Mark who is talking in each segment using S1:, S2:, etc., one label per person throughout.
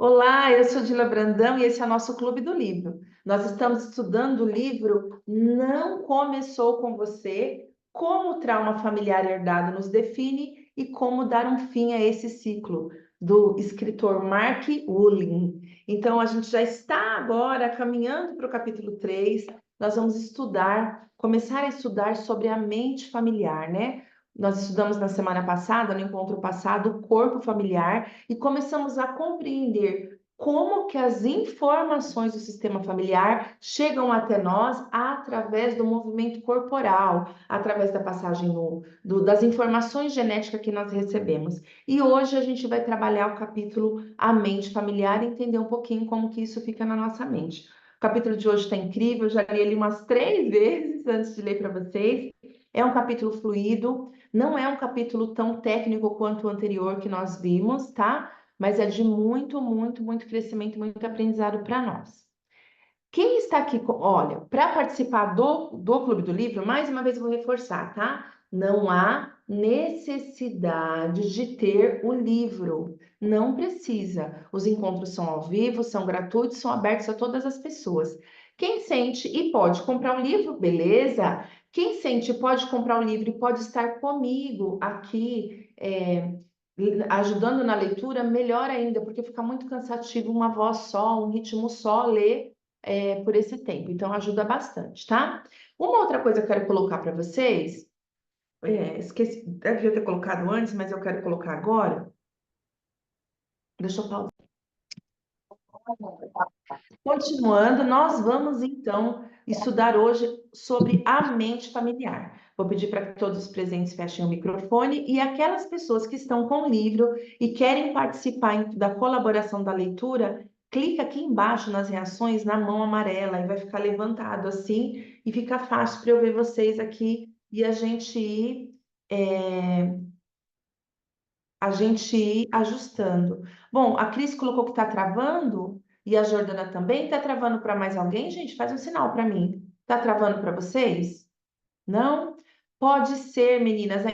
S1: Olá, eu sou Dila Brandão e esse é o nosso Clube do Livro. Nós estamos estudando o livro Não Começou com Você, Como o Trauma Familiar Herdado nos Define e Como Dar um Fim a Esse Ciclo, do escritor Mark Ullin. Então, a gente já está agora caminhando para o capítulo 3. Nós vamos começar a estudar sobre a mente familiar, né? Nós estudamos na semana passada, no encontro passado, o corpo familiar e começamos a compreender como que as informações do sistema familiar chegam até nós através do movimento corporal, através da passagem das informações genéticas que nós recebemos. E hoje a gente vai trabalhar o capítulo A Mente Familiar e entender um pouquinho como que isso fica na nossa mente. O capítulo de hoje está incrível, eu já li ele umas 3 vezes antes de ler para vocês. É um capítulo fluido, não é um capítulo tão técnico quanto o anterior que nós vimos, tá? Mas é de muito, muito, muito crescimento, muito aprendizado para nós. Quem está aqui, olha, para participar do Clube do Livro, mais uma vez eu vou reforçar, tá? Não há necessidade de ter o livro, não precisa. Os encontros são ao vivo, são gratuitos, são abertos a todas as pessoas. Quem sente e pode comprar o livro, beleza? Quem sente e pode comprar o livro e pode estar comigo aqui, ajudando na leitura, melhor ainda, porque fica muito cansativo uma voz só, um ritmo só, ler por esse tempo. Então, ajuda bastante, tá? Uma outra coisa que eu quero colocar para vocês, esqueci, devia ter colocado antes, mas eu quero colocar agora. Deixa eu pausar. Continuando, nós vamos então estudar hoje sobre a mente familiar. Vou pedir para que todos os presentes fechem o microfone e aquelas pessoas que estão com o livro e querem participar da colaboração da leitura, clica aqui embaixo nas reações na mão amarela e vai ficar levantado assim e fica fácil para eu ver vocês aqui e é, a gente ir ajustando. Bom, a Cris colocou que está travando e a Jordana também. Está travando para mais alguém, gente? Faz um sinal para mim. Está travando para vocês? Não? Pode ser, meninas.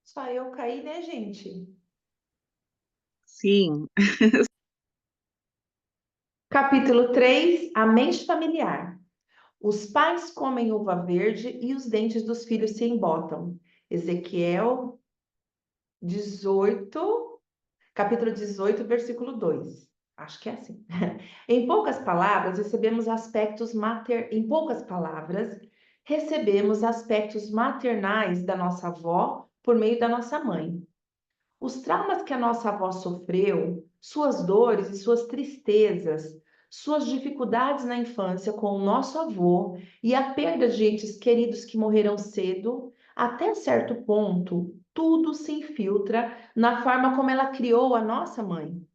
S1: Só eu caí, né, gente?
S2: Sim,
S1: Capítulo 3, a mente familiar. Os pais comem uva verde e os dentes dos filhos se embotam. Ezequiel 18, capítulo 18, versículo 2. Acho que é assim. Em poucas palavras, em poucas palavras, recebemos aspectos maternais da nossa avó por meio da nossa mãe. Os traumas que a nossa avó sofreu, suas dores e suas tristezas, suas dificuldades na infância com o nosso avô e a perda de entes queridos que morreram cedo, até certo ponto, tudo se infiltra na forma como ela criou a nossa mãe.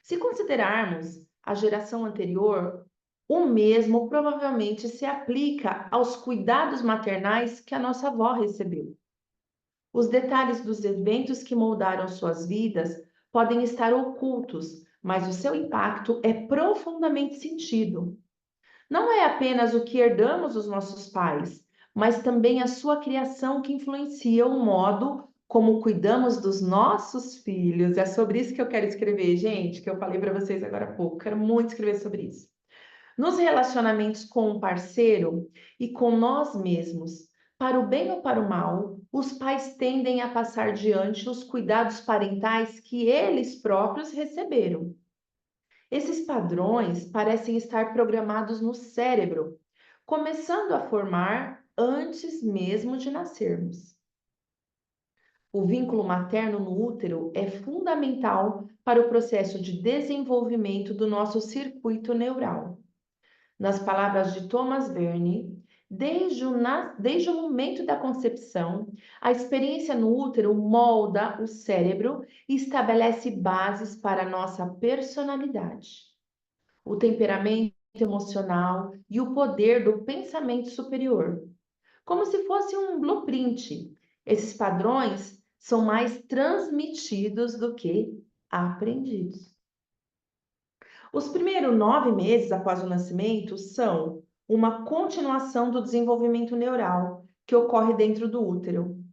S1: Se considerarmos a geração anterior, O mesmo provavelmente se aplica aos cuidados maternais que a nossa avó recebeu. Os detalhes dos eventos que moldaram suas vidas podem estar ocultos, mas o seu impacto é profundamente sentido. Não é apenas o que herdamos dos nossos pais, mas também a sua criação que influencia o modo como cuidamos dos nossos filhos. É sobre isso que eu quero escrever, gente, que eu falei para vocês agora há pouco. Quero muito escrever sobre isso. Nos relacionamentos com o parceiro e com nós mesmos, para o bem ou para o mal, os pais tendem a passar diante os cuidados parentais que eles próprios receberam. Esses padrões parecem estar programados no cérebro, começando a formar antes mesmo de nascermos. O vínculo materno no útero é fundamental para o processo de desenvolvimento do nosso circuito neural. Nas palavras de Thomas Verne, desde o momento da concepção, a experiência no útero molda o cérebro e estabelece bases para a nossa personalidade, o temperamento emocional e o poder do pensamento superior. Como se fosse um blueprint, esses padrões são mais transmitidos do que aprendidos. Os primeiros 9 meses após o nascimento são uma continuação do desenvolvimento neural que ocorre dentro do útero.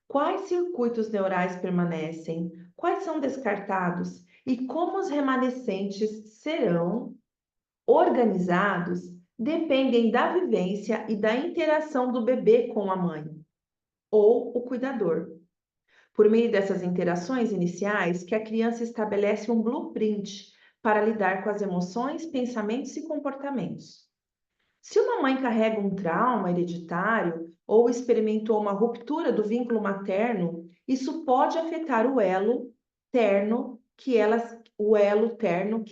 S1: Quais circuitos neurais permanecem? Quais são descartados? E como os remanescentes serão organizados dependem da vivência e da interação do bebê com a mãe ou o cuidador. Por meio dessas interações iniciais, que a criança estabelece um blueprint para lidar com as emoções, pensamentos e comportamentos. Se uma mãe carrega um trauma hereditário ou experimentou uma ruptura do vínculo materno, isso pode afetar o elo terno que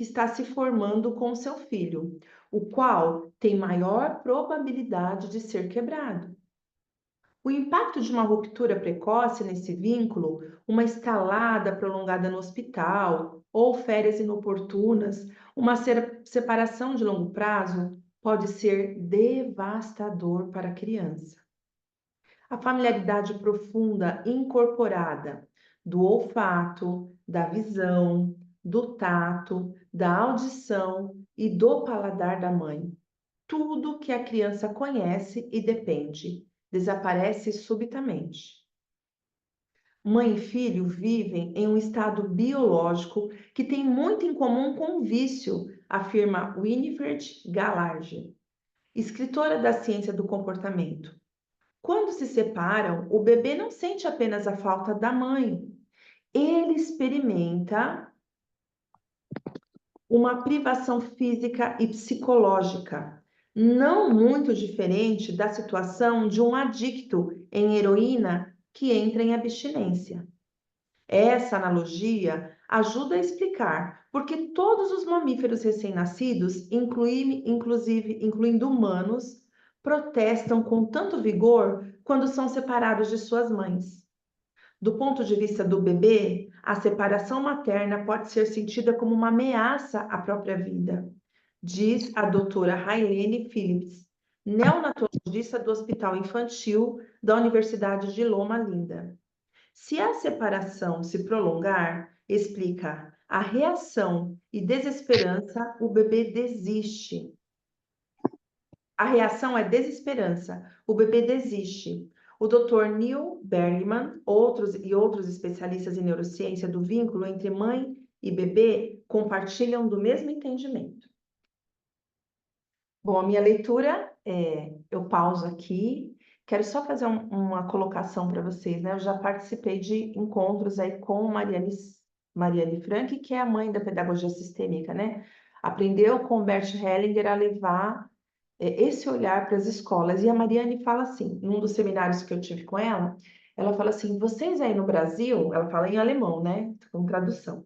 S1: está se formando com seu filho, o qual tem maior probabilidade de ser quebrado. O impacto de uma ruptura precoce nesse vínculo, uma escalada prolongada no hospital ou férias inoportunas, uma separação de longo prazo, pode ser devastador para a criança. A familiaridade profunda incorporada do olfato, da visão, do tato, da audição e do paladar da mãe. Tudo que a criança conhece e depende desaparece subitamente. Mãe e filho vivem em um estado biológico que tem muito em comum com o vício, afirma Winifred Galarge, escritora da ciência do comportamento. Quando se separam, o bebê não sente apenas a falta da mãe, ele experimenta uma privação física e psicológica, não muito diferente da situação de um adicto em heroína que entra em abstinência. Essa analogia ajuda a explicar por que todos os mamíferos recém-nascidos, incluindo humanos, protestam com tanto vigor quando são separados de suas mães. Do ponto de vista do bebê, a separação materna pode ser sentida como uma ameaça à própria vida, diz a doutora Railene Phillips, neonatologista do Hospital Infantil da Universidade de Loma Linda. Se a separação se prolongar, explica a reação e desesperança, o bebê desiste. A reação é desesperança, o bebê desiste. O Dr. Neil Bergman, outros especialistas em neurociência do vínculo entre mãe e bebê compartilham do mesmo entendimento. Bom, a minha leitura, eu pauso aqui. Quero só fazer uma colocação para vocês, né? Eu já participei de encontros aí com Mariane Frank, que é a mãe da pedagogia sistêmica, né? Aprendeu com Bert Hellinger a levar esse olhar para as escolas. E a Mariane fala assim, num dos seminários que eu tive com ela fala assim, vocês aí no Brasil, ela fala em alemão, né? Com tradução.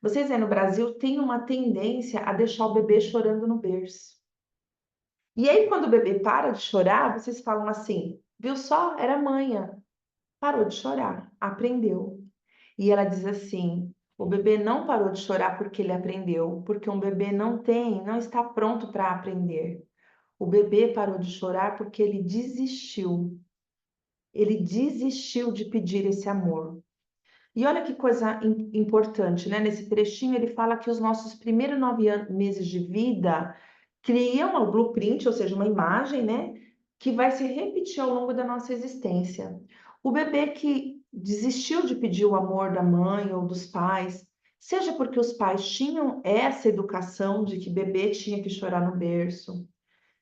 S1: Vocês aí no Brasil têm uma tendência a deixar o bebê chorando no berço. E aí, quando o bebê para de chorar, vocês falam assim, viu só? Era manha. Parou de chorar, aprendeu. E ela diz assim, O bebê não parou de chorar porque ele aprendeu, porque um bebê não está pronto para aprender. O bebê parou de chorar porque ele desistiu. Ele desistiu de pedir esse amor. E olha que coisa importante, né? Nesse trechinho ele fala que os nossos primeiros 9 meses de vida criam o blueprint, ou seja, uma imagem, né? Que vai se repetir ao longo da nossa existência. O bebê que desistiu de pedir o amor da mãe ou dos pais, seja porque os pais tinham essa educação de que bebê tinha que chorar no berço,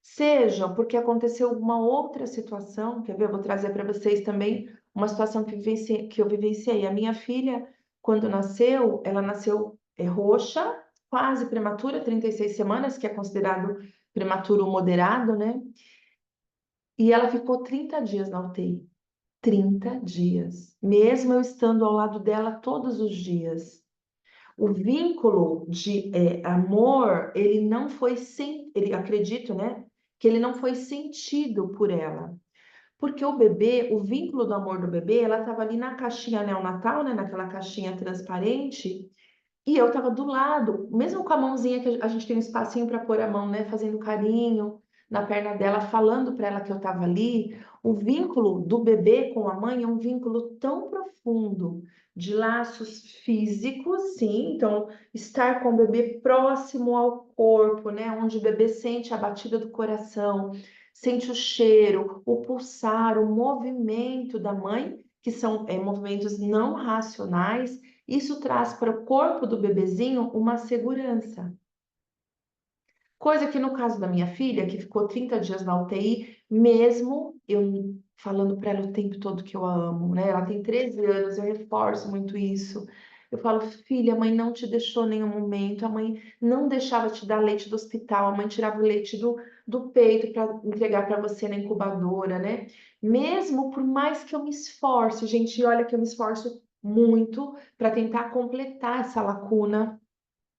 S1: seja porque aconteceu alguma outra situação, quer ver? Eu vou trazer para vocês também uma situação que eu vivenciei. A minha filha, quando nasceu, ela nasceu roxa, quase prematura, 36 semanas, que é considerado prematuro moderado, né? E ela ficou 30 dias na UTI. 30 dias, mesmo eu estando ao lado dela todos os dias. O vínculo de amor, ele não foi ele acredito, né, que ele não foi sentido por ela. Porque o bebê, o vínculo do amor do bebê, ela estava ali na caixinha neonatal, né, naquela caixinha transparente, e eu estava do lado, mesmo com a mãozinha que a gente tem um espacinho para pôr a mão, né, fazendo carinho na perna dela, falando para ela que eu estava ali. O vínculo do bebê com a mãe é um vínculo tão profundo, de laços físicos, sim. Então, estar com o bebê próximo ao corpo, né, onde o bebê sente a batida do coração, sente o cheiro, o pulsar, o movimento da mãe, que são movimentos não racionais. Isso traz para o corpo do bebezinho uma segurança. Coisa que no caso da minha filha, que ficou 30 dias na UTI, mesmo eu falando para ela o tempo todo que eu a amo, né? Ela tem 13 anos, eu reforço muito isso. Eu falo, filha, a mãe não te deixou em nenhum momento, a mãe não deixava te dar leite do hospital, a mãe tirava o leite do peito para entregar para você na incubadora, né? Mesmo por mais que eu me esforce, gente, olha que eu me esforço muito para tentar completar essa lacuna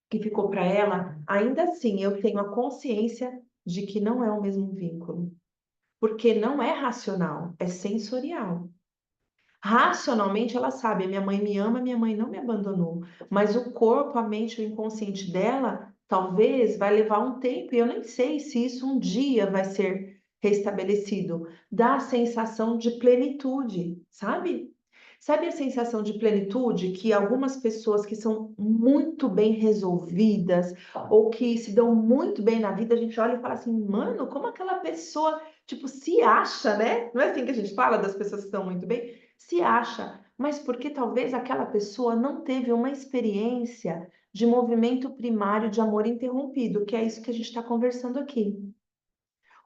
S1: que ficou para ela, ainda assim eu tenho a consciência de que não é o mesmo vínculo, porque não é racional, é sensorial. Racionalmente ela sabe, minha mãe me ama, minha mãe não me abandonou, mas o corpo, a mente, o inconsciente dela, talvez vai levar um tempo, e eu nem sei se isso um dia vai ser restabelecido. Dá a sensação de plenitude, sabe? Sabe a sensação de plenitude que algumas pessoas que são muito bem resolvidas ou que se dão muito bem na vida, a gente olha e fala assim, mano, como aquela pessoa, tipo, se acha, né? Não é assim que a gente fala das pessoas que estão muito bem? Se acha, mas porque talvez aquela pessoa não teve uma experiência de movimento primário de amor interrompido, que é isso que a gente está conversando aqui.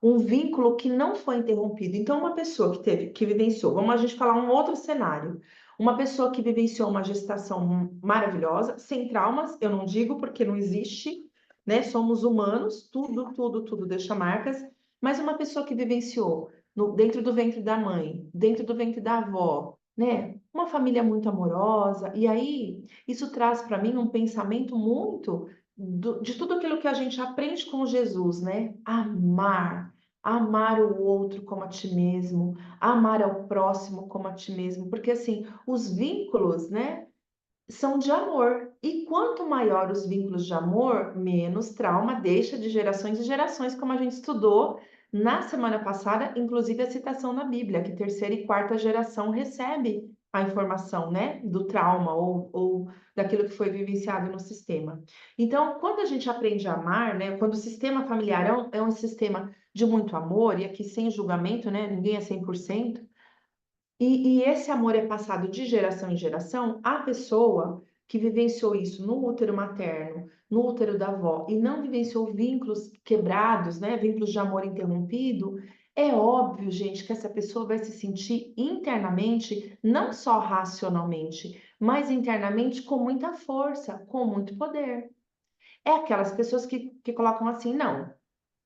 S1: Um vínculo que não foi interrompido. Então, uma pessoa que vivenciou, vamos a gente falar um outro cenário. Uma pessoa que vivenciou uma gestação maravilhosa, sem traumas, eu não digo porque não existe, né? Somos humanos, tudo deixa marcas, mas uma pessoa que vivenciou dentro do ventre da mãe, dentro do ventre da avó, né? Uma família muito amorosa, e aí isso traz para mim um pensamento muito de tudo aquilo que a gente aprende com Jesus, né? Amar o outro como a ti mesmo, amar ao próximo como a ti mesmo, porque assim, os vínculos, né, são de amor. E quanto maior os vínculos de amor, menos trauma deixa de gerações e gerações, como a gente estudou na semana passada, inclusive a citação na Bíblia, que terceira e quarta geração recebe a informação, né, do trauma ou daquilo que foi vivenciado no sistema. Então, quando a gente aprende a amar, né, quando o sistema familiar é um sistema de muito amor, e aqui sem julgamento, né, ninguém é 100%, e esse amor é passado de geração em geração, a pessoa que vivenciou isso no útero materno, no útero da avó, e não vivenciou vínculos quebrados, né, vínculos de amor interrompido, é óbvio, gente, que essa pessoa vai se sentir internamente, não só racionalmente, mas internamente com muita força, com muito poder. É aquelas pessoas que colocam assim, não,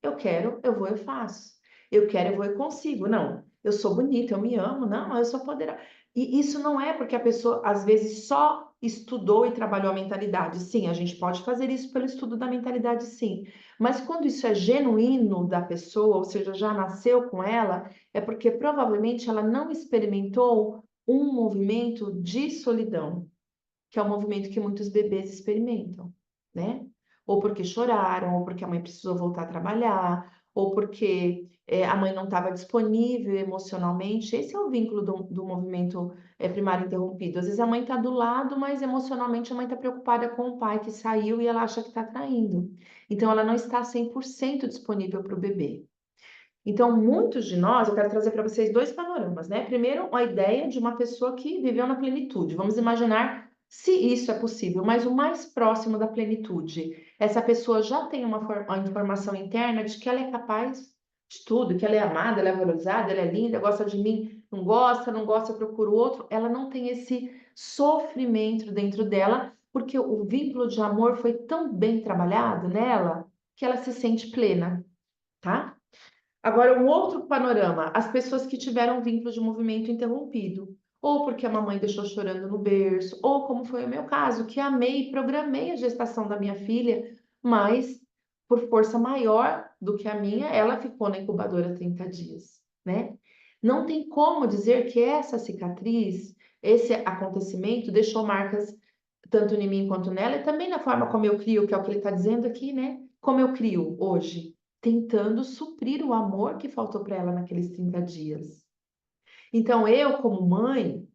S1: eu quero, eu vou, eu faço. Eu quero, eu vou, eu consigo. Não, eu sou bonita, eu me amo. Não, eu sou poderosa. E isso não é porque a pessoa, às vezes, só estudou e trabalhou a mentalidade. Sim, a gente pode fazer isso pelo estudo da mentalidade, sim. Mas quando isso é genuíno da pessoa, ou seja, já nasceu com ela, é porque provavelmente ela não experimentou um movimento de solidão. que é o movimento que muitos bebês experimentam, né? Ou porque choraram, ou porque a mãe precisou voltar a trabalhar, ou porque a mãe não estava disponível emocionalmente. Esse é o vínculo do movimento primário interrompido. Às vezes a mãe está do lado, mas emocionalmente a mãe está preocupada com o pai que saiu e ela acha que está traindo. Então ela não está 100% disponível para o bebê. Então, muitos de nós, eu quero trazer para vocês dois panoramas, né? Primeiro, a ideia de uma pessoa que viveu na plenitude. Vamos imaginar se isso é possível, mas o mais próximo da plenitude. Essa pessoa já tem uma informação interna de que ela é capaz de tudo, que ela é amada, ela é valorizada, ela é linda, gosta de mim, não gosta, não gosta, procura o outro. Ela não tem esse sofrimento dentro dela, porque o vínculo de amor foi tão bem trabalhado nela que ela se sente plena, tá? Agora, um outro panorama, as pessoas que tiveram vínculo de movimento interrompido, ou porque a mamãe deixou chorando no berço, ou como foi o meu caso, que amei e programei a gestação da minha filha, mas por força maior do que a minha, ela ficou na incubadora 30 dias, né? Não tem como dizer que essa cicatriz, esse acontecimento deixou marcas tanto em mim quanto nela, e também na forma como eu crio, que é o que ele está dizendo aqui, né? Como eu crio hoje, tentando suprir o amor que faltou para ela naqueles 30 dias. Então, eu, como mãe,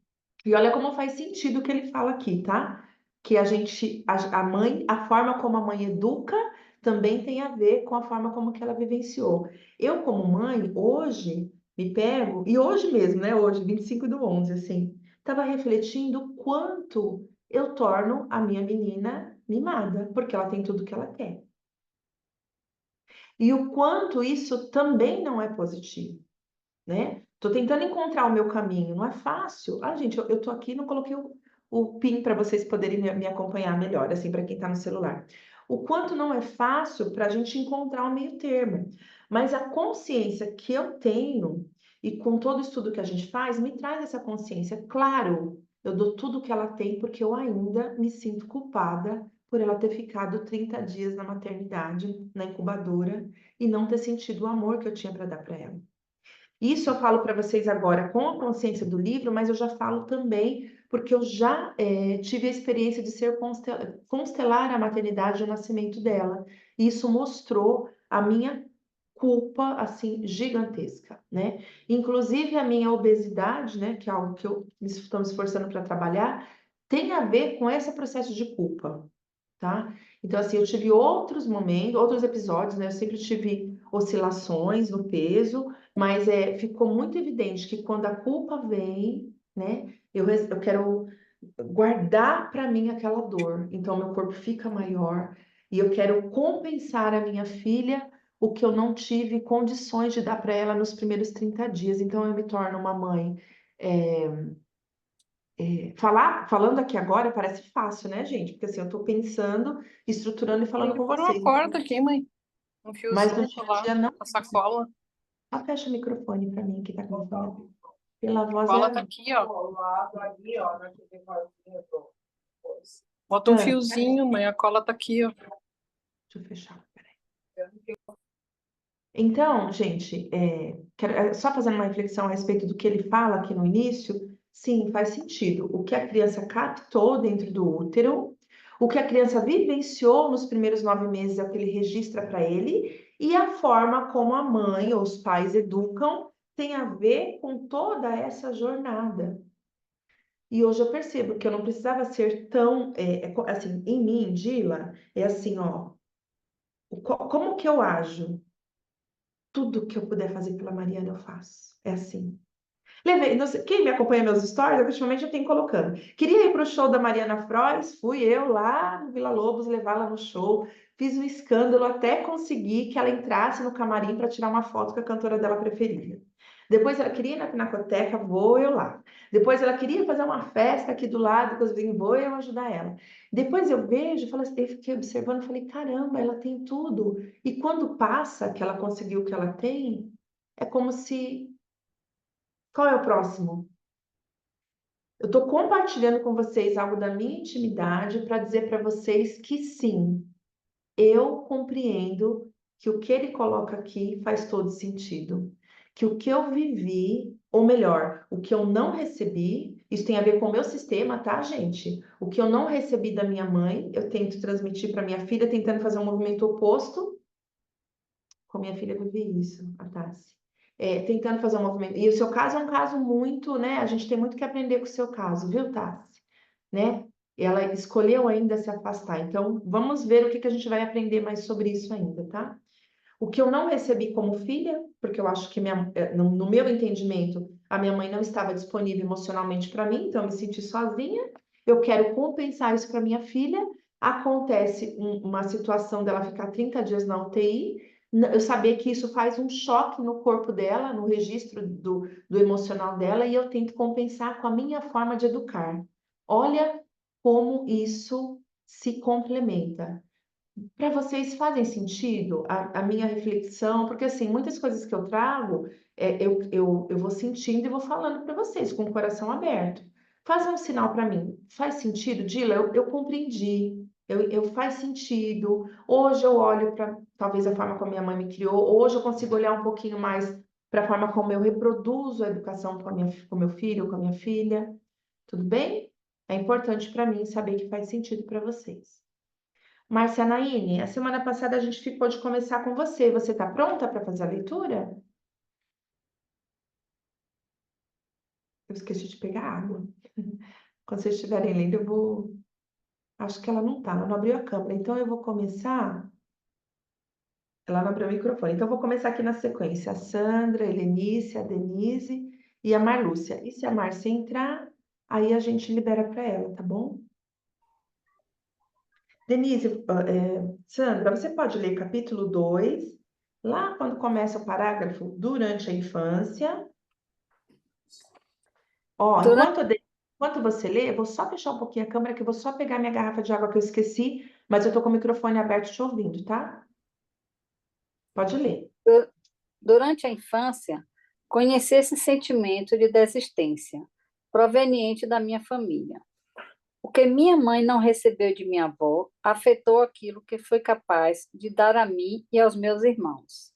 S1: e olha como faz sentido o que ele fala aqui, tá? Que a mãe, a forma como a mãe educa também tem a ver com a forma como que ela vivenciou. Eu, como mãe, hoje me pego, e hoje mesmo, né? Hoje, 25/11, assim, estava refletindo o quanto eu torno a minha menina mimada, porque ela tem tudo que ela quer. E o quanto isso também não é positivo, né? Tô tentando encontrar o meu caminho, não é fácil. Ah, gente, eu tô aqui, não coloquei o PIN para vocês poderem me acompanhar melhor, assim, para quem tá no celular. O quanto não é fácil para a gente encontrar o meio termo. Mas a consciência que eu tenho, e com todo o estudo que a gente faz, me traz essa consciência. Claro, eu dou tudo que ela tem porque eu ainda me sinto culpada por ela ter ficado 30 dias na maternidade, na incubadora, e não ter sentido o amor que eu tinha para dar para ela. Isso eu falo para vocês agora com a consciência do livro, mas eu já falo também porque eu já tive a experiência de ser constelar a maternidade e o nascimento dela. E isso mostrou a minha culpa, assim, gigantesca, né? Inclusive a minha obesidade, né, que é algo que eu estou me esforçando para trabalhar, tem a ver com esse processo de culpa, tá? Então, assim, eu tive outros momentos, outros episódios, né? Eu sempre tive oscilações no peso, mas ficou muito evidente que quando a culpa vem, né? Eu quero guardar para mim aquela dor. Então, meu corpo fica maior e eu quero compensar a minha filha o que eu não tive condições de dar para ela nos primeiros 30 dias. Então, eu me torno uma mãe. Falando aqui agora parece fácil, né, gente? Porque assim, eu tô pensando, estruturando e falando
S2: Tem que
S1: com
S2: pôr uma
S1: vocês.
S2: corda aqui, mãe. Um
S1: Mas no
S2: fiozinho
S1: dia
S2: pra
S1: a
S2: lá,
S1: dia não.
S2: a sacola.
S1: Ah, fecha o microfone para mim, que tá com fone. Pela
S2: A
S1: voz
S2: sacola tá aqui, ó. Bota um
S1: Ah,
S2: fiozinho, mãe. A cola tá aqui, ó.
S1: deixa eu fechar. Peraí. Então, gente, só fazendo uma reflexão a respeito do que ele fala aqui no início, sim, faz sentido. O que a criança captou dentro do útero, o que a criança vivenciou nos primeiros 9 meses é o que ele registra para ele, e a forma como a mãe ou os pais educam tem a ver com toda essa jornada. E hoje eu percebo que eu não precisava ser tão, assim, em mim, Dila, é assim, ó, como que eu ajo? Tudo que eu puder fazer pela Mariana, eu faço. É assim. Levei, não sei, quem me acompanha meus stories, ultimamente eu tenho colocando. Queria ir para o show da Mariana Frois, fui eu lá no Vila Lobos levá-la no show, fiz um escândalo até conseguir que ela entrasse no camarim para tirar uma foto com a cantora dela preferida. Depois ela queria ir na Pinacoteca, vou eu lá. Depois ela queria fazer uma festa aqui do lado, que os vinhos, vou eu ajudar ela. Depois eu vejo, falo assim, eu fiquei observando, falei, caramba, ela tem tudo. E quando passa que ela conseguiu o que ela tem, é como se... Qual é o próximo? Eu estou compartilhando com vocês algo da minha intimidade para dizer para vocês que sim, eu compreendo que o que ele coloca aqui faz todo sentido. que o que eu vivi, ou melhor, o que eu não recebi, isso tem a ver com o meu sistema, tá, gente? O que eu não recebi da minha mãe, eu tento transmitir para minha filha, tentando fazer um movimento oposto. Com minha filha eu vivi isso, a Tassi. Tentando fazer um movimento. E o seu caso é um caso muito, né? A gente tem muito que aprender com o seu caso, viu, Tassi? Né? Ela escolheu ainda se afastar. Então, vamos ver o que que a gente vai aprender mais sobre isso ainda, tá? O que eu não recebi como filha, porque eu acho que no meu entendimento, a minha mãe não estava disponível emocionalmente para mim, então eu me senti sozinha. Eu quero compensar isso para minha filha. Acontece uma situação dela ficar 30 dias na UTI. Eu saber que isso faz um choque no corpo dela, no registro do emocional dela, e eu tento compensar com a minha forma de educar. Olha como isso se complementa. Para vocês fazem sentido a minha reflexão? Porque, assim, muitas coisas que eu trago, eu vou sentindo e vou falando para vocês com o coração aberto. Faz um sinal para mim. Faz sentido, Dila? Eu compreendi. Faz sentido. Hoje eu olho para, talvez, a forma como minha mãe me criou. Hoje eu consigo olhar um pouquinho mais para a forma como eu reproduzo a educação com meu filho, com a minha filha. Tudo bem? É importante para mim saber que faz sentido para vocês. Márcia Naine, a semana passada a gente ficou de começar com você. Você está pronta para fazer a leitura? Eu esqueci de pegar água. Quando vocês estiverem lendo, eu vou. Acho que ela não está, ela não abriu a câmera. Então eu vou começar. Ela não abriu o microfone. Então eu vou começar aqui na sequência: a Sandra, a Helenice, a Denise e a Marlúcia. E se a Márcia entrar, aí a gente libera para ela, tá bom? Denise, Sandra, você pode ler capítulo 2, lá quando começa o parágrafo durante a infância. Ó,
S2: Durante,
S1: enquanto você lê, eu vou só fechar um pouquinho a câmera, que eu vou só pegar minha garrafa de água que eu esqueci, mas eu tô com o microfone aberto te ouvindo, tá? Pode ler.
S3: durante a infância, conheci esse sentimento de desistência, proveniente da minha família. O que minha mãe não recebeu de minha avó afetou aquilo que foi capaz de dar a mim e aos meus irmãos.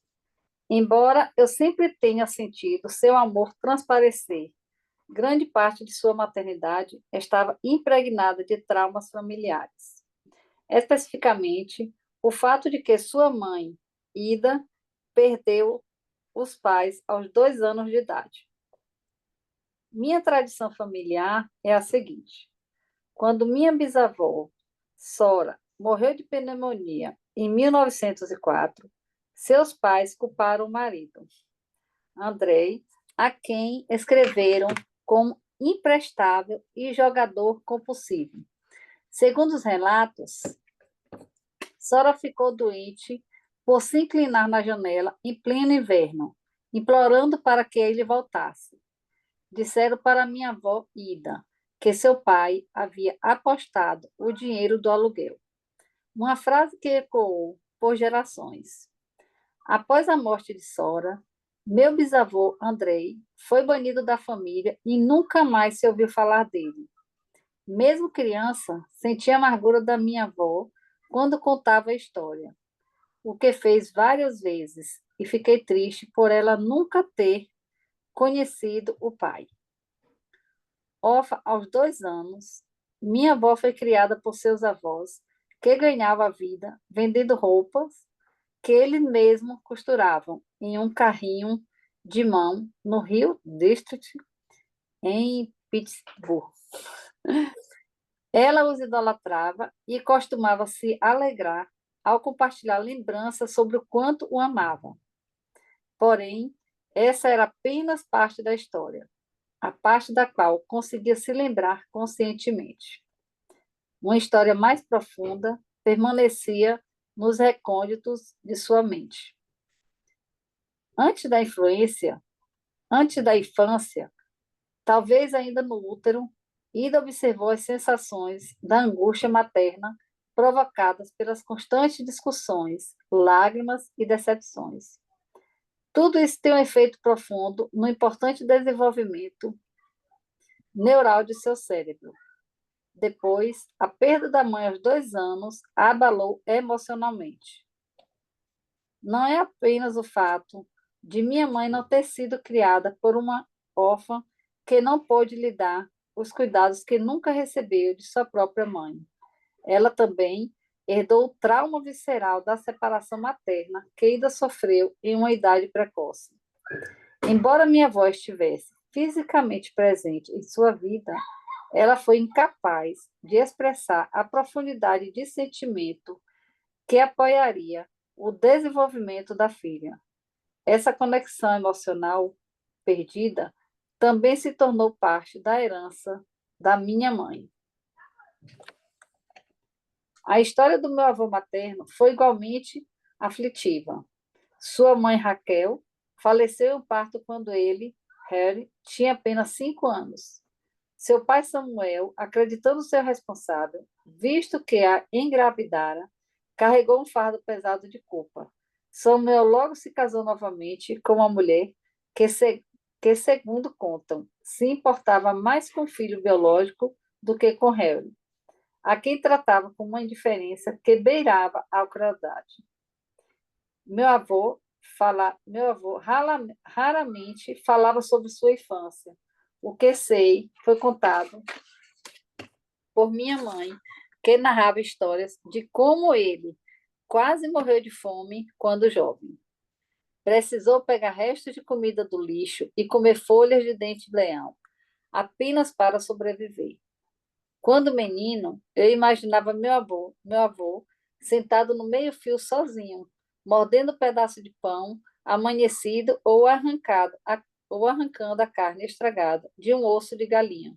S3: Embora eu sempre tenha sentido seu amor transparecer, grande parte de sua maternidade estava impregnada de traumas familiares. Especificamente, o fato de que sua mãe, Ida, perdeu os pais aos 2 anos de idade. Minha tradição familiar é a seguinte: quando minha bisavó, Sora, morreu de pneumonia em 1904, seus pais culparam o marido, Andrei, a quem escreveram como imprestável e jogador compulsivo. Segundo os relatos, Sora ficou doente por se inclinar na janela em pleno inverno, implorando para que ele voltasse. Disseram para minha avó Ida que seu pai havia apostado o dinheiro do aluguel. Uma frase que ecoou por gerações. Após a morte de Sora, meu bisavô Andrei foi banido da família e nunca mais se ouviu falar dele. Mesmo criança, senti a amargura da minha avó quando contava a história, o que fez várias vezes, e fiquei triste por ela nunca ter conhecido o pai. Órfã aos 2 anos, minha avó foi criada por seus avós, que ganhavam a vida vendendo roupas que eles mesmos costuravam em um carrinho de mão no Rio District, em Pittsburgh. Ela os idolatrava e costumava se alegrar ao compartilhar lembranças sobre o quanto o amavam. Porém, essa era apenas parte da história, a parte da qual conseguia se lembrar conscientemente. Uma história mais profunda permanecia nos recônditos de sua mente. Antes da influência, antes da infância, talvez ainda no útero, Ida observou as sensações da angústia materna provocadas pelas constantes discussões, lágrimas e decepções. Tudo isso tem um efeito profundo no importante desenvolvimento neural de seu cérebro. Depois, a perda da mãe aos 2 anos a abalou emocionalmente. Não é apenas o fato de minha mãe não ter sido criada por uma órfã que não pôde lhe dar os cuidados que nunca recebeu de sua própria mãe. Ela também herdou o trauma visceral da separação materna que ainda sofreu em uma idade precoce. Embora minha avó estivesse fisicamente presente em sua vida, ela foi incapaz de expressar a profundidade de sentimento que apoiaria o desenvolvimento da filha. Essa conexão emocional perdida também se tornou parte da herança da minha mãe. A história do meu avô materno foi igualmente aflitiva. Sua mãe, Raquel, faleceu em parto quando ele, Harry, tinha apenas 5 anos. Seu pai, Samuel, acreditando ser responsável, visto que a engravidara, carregou um fardo pesado de culpa. Samuel logo se casou novamente com uma mulher que, segundo contam, se importava mais com o filho biológico do que com Harry, a quem tratava com uma indiferença que beirava a crueldade. Raramente falava sobre sua infância. O que sei foi contado por minha mãe, que narrava histórias de como ele quase morreu de fome quando jovem. Precisou pegar restos de comida do lixo e comer folhas de dente-de-leão, apenas para sobreviver. Quando menino, eu imaginava meu avô sentado no meio-fio sozinho, mordendo um pedaço de pão amanhecido ou arrancando a carne estragada de um osso de galinha.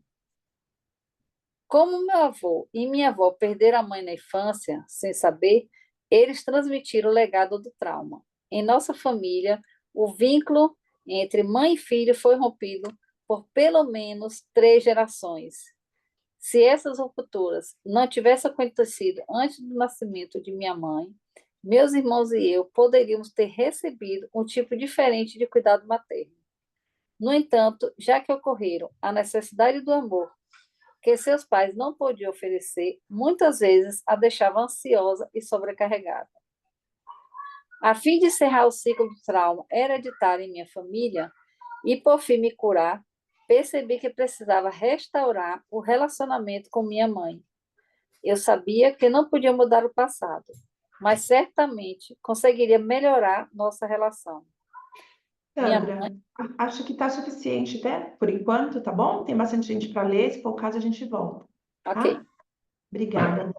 S3: Como meu avô e minha avó perderam a mãe na infância, sem saber, eles transmitiram o legado do trauma. Em nossa família, o vínculo entre mãe e filho foi rompido por pelo menos 3 gerações. Se essas rupturas não tivessem acontecido antes do nascimento de minha mãe, meus irmãos e eu poderíamos ter recebido um tipo diferente de cuidado materno. No entanto, já que ocorreram a necessidade do amor que seus pais não podiam oferecer, muitas vezes a deixava ansiosa e sobrecarregada. A fim de encerrar o ciclo do trauma hereditário em minha família e, por fim, me curar, percebi que precisava restaurar o relacionamento com minha mãe. Eu sabia que não podia mudar o passado, mas certamente conseguiria melhorar nossa relação. Minha mãe...
S1: Sandra, acho que está suficiente até por enquanto, tá bom? Tem bastante gente para ler, se for o caso a gente volta,
S3: Ok.
S1: tá? Obrigada.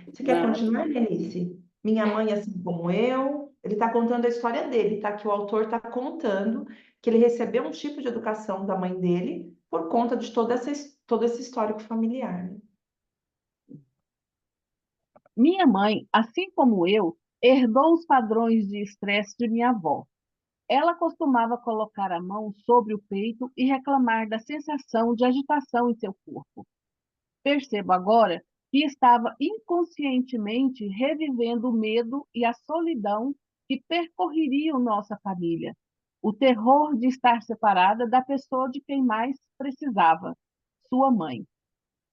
S1: Você quer
S3: Não.
S1: continuar, Denise? Minha mãe, assim como eu, ele está contando a história dele, tá? Que o autor está contando que ele recebeu um tipo de educação da mãe dele por conta de todo esse histórico familiar, né?
S4: Minha mãe, assim como eu, herdou os padrões de estresse de minha avó. Ela costumava colocar a mão sobre o peito e reclamar da sensação de agitação em seu corpo. Percebo agora que estava inconscientemente revivendo o medo e a solidão que percorreriam nossa família. O terror de estar separada da pessoa de quem mais precisava, sua mãe.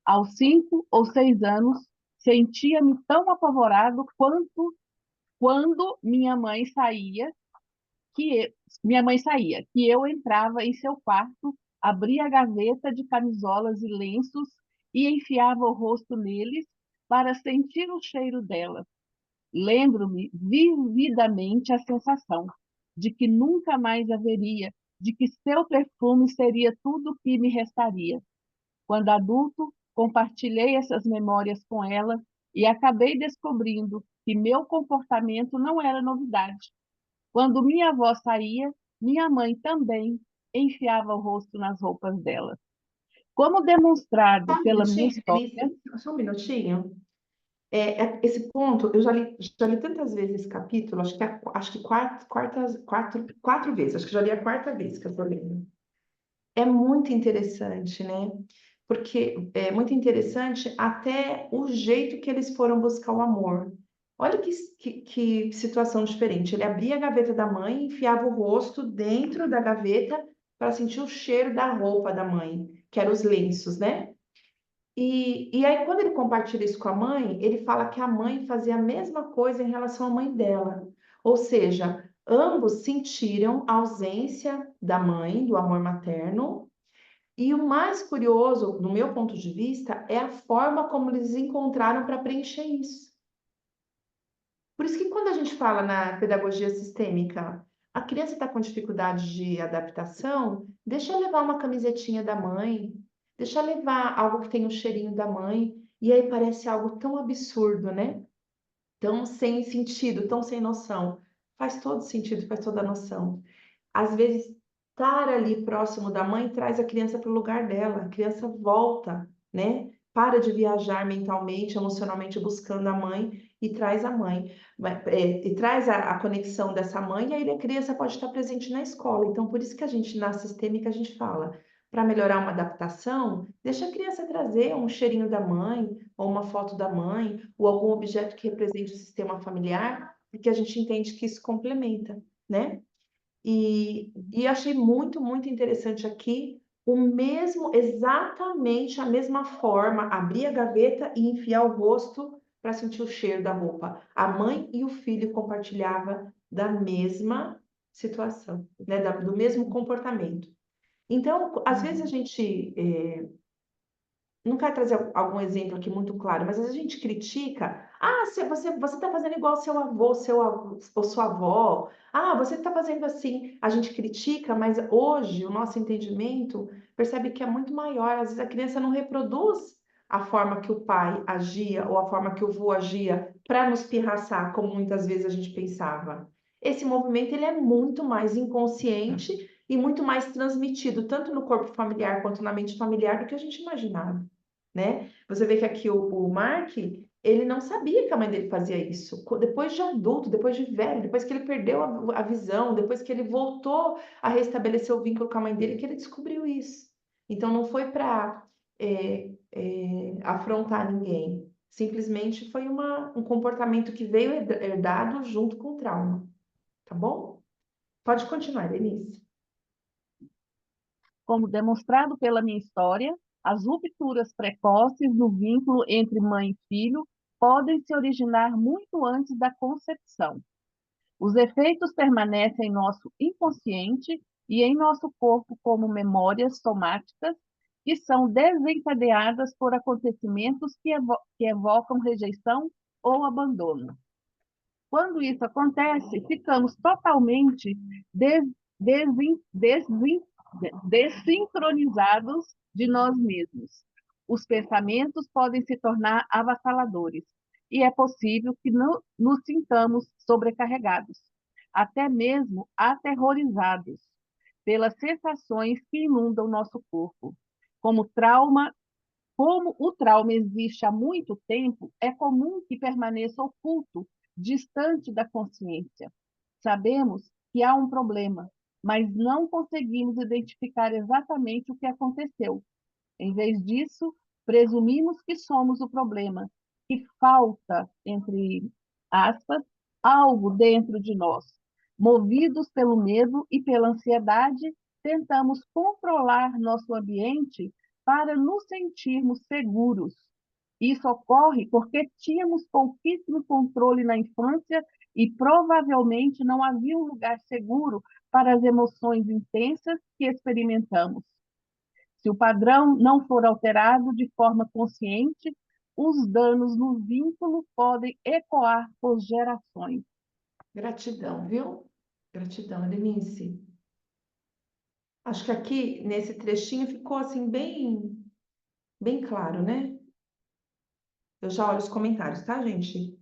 S4: Aos 5 ou 6 anos, sentia-me tão apavorado quanto quando minha mãe saía, que eu entrava em seu quarto, abria a gaveta de camisolas e lenços e enfiava o rosto neles para sentir o cheiro dela. Lembro-me vividamente a sensação de que nunca mais haveria, de que seu perfume seria tudo o que me restaria. Quando adulto, compartilhei essas memórias com ela e acabei descobrindo que meu comportamento não era novidade. Quando minha avó saía, minha mãe também enfiava o rosto nas roupas dela. Como
S1: Só
S4: demonstrado
S1: um
S4: pela minha
S1: minutinho,
S4: história,
S1: Denise, só um minutinho. Esse ponto, eu já li tantas vezes esse capítulo, acho que quatro vezes, acho que já li a quarta vez que eu estou lendo. É muito interessante, né? Porque é muito interessante até o jeito que eles foram buscar o amor. Olha que situação diferente. Ele abria a gaveta da mãe, enfiava o rosto dentro da gaveta para sentir o cheiro da roupa da mãe, que eram os lenços, né? E aí, quando ele compartilha isso com a mãe, ele fala que a mãe fazia a mesma coisa em relação à mãe dela. Ou seja, Ambos sentiram a ausência da mãe, do amor materno, e o mais curioso, do meu ponto de vista, é a forma como eles encontraram para preencher isso. Por isso que quando a gente fala na pedagogia sistêmica, a criança está com dificuldade de adaptação, deixa eu levar uma camisetinha da mãe, deixa eu levar algo que tem o cheirinho da mãe, e aí parece algo tão absurdo, né? Tão sem sentido, tão sem noção. Faz todo sentido, faz toda a noção. Às vezes, estar ali próximo da mãe traz a criança para o lugar dela, a criança volta, né? Para de viajar mentalmente, emocionalmente buscando a mãe e traz a mãe, e traz a conexão dessa mãe, e aí a criança pode estar presente na escola. Então, por isso que a gente, na sistêmica, a gente fala, para melhorar uma adaptação, deixa a criança trazer um cheirinho da mãe, ou uma foto da mãe, ou algum objeto que represente o sistema familiar, porque a gente entende que isso complementa, né? E achei muito, muito interessante aqui o mesmo, exatamente a mesma forma, abrir a gaveta e enfiar o rosto para sentir o cheiro da roupa. A mãe e o filho compartilhavam da mesma situação, né? Do mesmo comportamento. Então, às vezes a gente não quero trazer algum exemplo aqui muito claro, mas às vezes a gente critica. Ah, você está fazendo igual seu avô, ou sua avó. Ah, você está fazendo assim. A gente critica, mas hoje o nosso entendimento percebe que é muito maior. Às vezes a criança não reproduz a forma que o pai agia ou a forma que o avô agia para nos pirraçar, como muitas vezes a gente pensava. Esse movimento ele é muito mais inconsciente e muito mais transmitido, tanto no corpo familiar quanto na mente familiar, do que a gente imaginava, né? Você vê que aqui o Mark, ele não sabia que a mãe dele fazia isso. Depois de adulto, depois de velho, depois que ele perdeu a visão, depois que ele voltou a restabelecer o vínculo com a mãe dele, que ele descobriu isso. Então não foi para afrontar ninguém. Simplesmente foi um comportamento que veio herdado junto com o trauma. Tá bom? Pode continuar, Denise.
S4: Como demonstrado pela minha história, as rupturas precoces no vínculo entre mãe e filho podem se originar muito antes da concepção. Os efeitos permanecem em nosso inconsciente e em nosso corpo como memórias somáticas que são desencadeadas por acontecimentos que evocam rejeição ou abandono. Quando isso acontece, ficamos totalmente desincronizados de nós mesmos. Os pensamentos podem se tornar avassaladores e é possível que não nos sintamos sobrecarregados, até mesmo aterrorizados pelas sensações que inundam nosso corpo. Como o trauma existe há muito tempo, é comum que permaneça oculto, distante da consciência. Sabemos que há um problema, mas não conseguimos identificar exatamente o que aconteceu. Em vez disso, presumimos que somos o problema, que falta, entre aspas, algo dentro de nós. Movidos pelo medo e pela ansiedade, tentamos controlar nosso ambiente para nos sentirmos seguros. Isso ocorre porque tínhamos pouquíssimo controle na infância e provavelmente não havia um lugar seguro para as emoções intensas que experimentamos. Se o padrão não for alterado de forma consciente, os danos no vínculo podem ecoar por gerações.
S1: Gratidão, viu? Gratidão, Denise. Acho que aqui, nesse trechinho, ficou assim bem, bem claro, né? Eu já olho os comentários, tá, gente?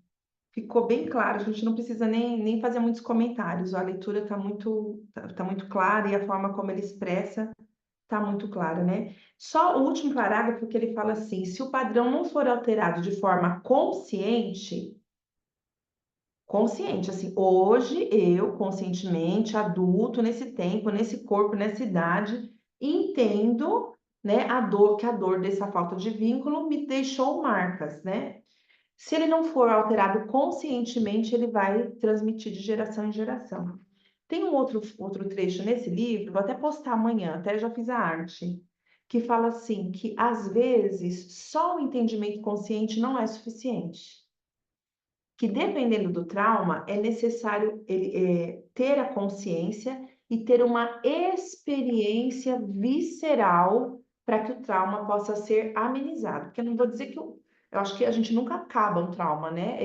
S1: Ficou bem claro, a gente não precisa nem fazer muitos comentários. A leitura tá muito clara e a forma como ele expressa tá muito clara, né? Só o último parágrafo que ele fala assim: se o padrão não for alterado de forma consciente, assim, hoje eu, conscientemente, adulto, nesse tempo, nesse corpo, nessa idade, entendo, né, que a dor dessa falta de vínculo me deixou marcas, né? Se ele não for alterado conscientemente, ele vai transmitir de geração em geração. Tem um outro trecho nesse livro, vou até postar amanhã, até já fiz a arte, que fala assim, que às vezes só o entendimento consciente não é suficiente. que dependendo do trauma, é necessário ter a consciência e ter uma experiência visceral para que o trauma possa ser amenizado. Porque eu não vou dizer que eu acho que a gente nunca acaba um trauma, né?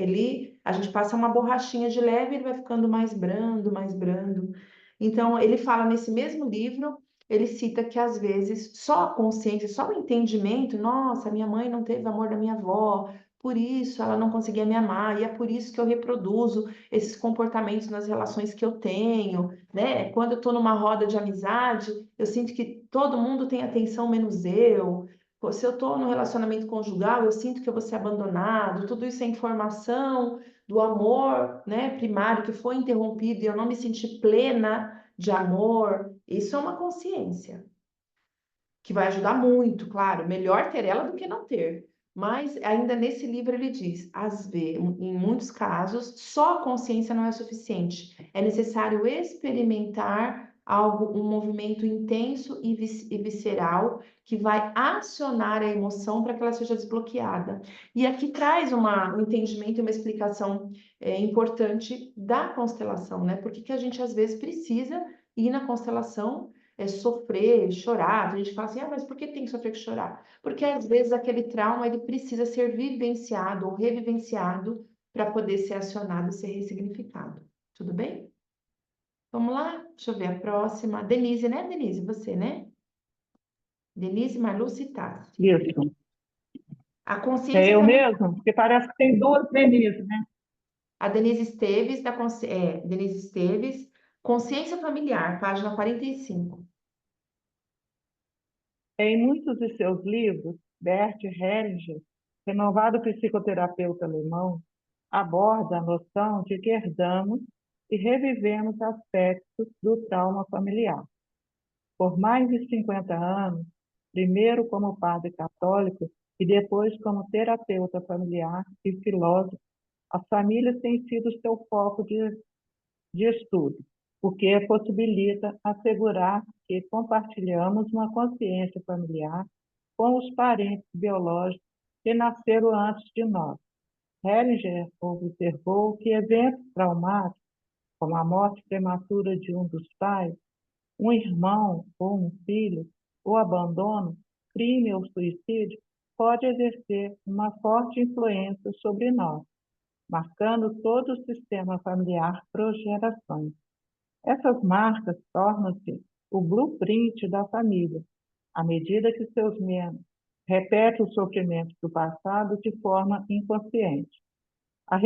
S1: A gente passa uma borrachinha de leve e ele vai ficando mais brando, mais brando. Então, ele fala nesse mesmo livro, ele cita que às vezes só a consciência, só o entendimento, nossa, minha mãe não teve amor da minha avó, por isso ela não conseguia me amar, e é por isso que eu reproduzo esses comportamentos nas relações que eu tenho, né? Quando eu estou numa roda de amizade, eu sinto que todo mundo tem atenção menos eu. Pô, se eu estou no relacionamento conjugal, eu sinto que eu vou ser abandonado. Tudo isso é informação do amor, né, primário que foi interrompido e eu não me senti plena de amor. Isso é uma consciência que vai ajudar muito, claro. Melhor ter ela do que não ter. Mas ainda nesse livro ele diz, às vezes, em muitos casos, só a consciência não é suficiente. É necessário experimentar algo, um movimento intenso e visceral que vai acionar a emoção para que ela seja desbloqueada. E aqui traz um entendimento e uma explicação importante da constelação, né? Por que que a gente às vezes precisa ir na constelação sofrer, chorar. A gente fala assim, mas por que tem que sofrer e chorar? Porque às vezes aquele trauma ele precisa ser vivenciado ou revivenciado para poder ser acionado e ser ressignificado. Tudo bem? Vamos lá? Deixa eu ver a próxima. Denise, né, Denise? Você, né? Denise Marluce Tassi.
S4: Isso.
S1: A
S4: É
S1: consciência
S4: eu
S1: familiar.
S4: mesmo? Porque parece que tem duas Denise, né?
S1: A Denise Esteves, Denise Esteves, Consciência Familiar, página 45.
S4: Em muitos de seus livros, Bert Hellinger, renovado psicoterapeuta alemão, aborda a noção de que herdamos e revivemos aspectos do trauma familiar. Por mais de 50 anos, primeiro como padre católico e depois como terapeuta familiar e filósofo, as famílias têm sido seu foco de estudo, o que possibilita assegurar que compartilhamos uma consciência familiar com os parentes biológicos que nasceram antes de nós. Hellinger observou que eventos traumáticos, como a morte prematura de um dos pais, um irmão ou um filho, o abandono, crime ou suicídio, pode exercer uma forte influência sobre nós, marcando todo o sistema familiar por gerações. Essas marcas tornam-se o blueprint da família, à medida que seus membros repetem os sofrimentos do passado de forma inconsciente. A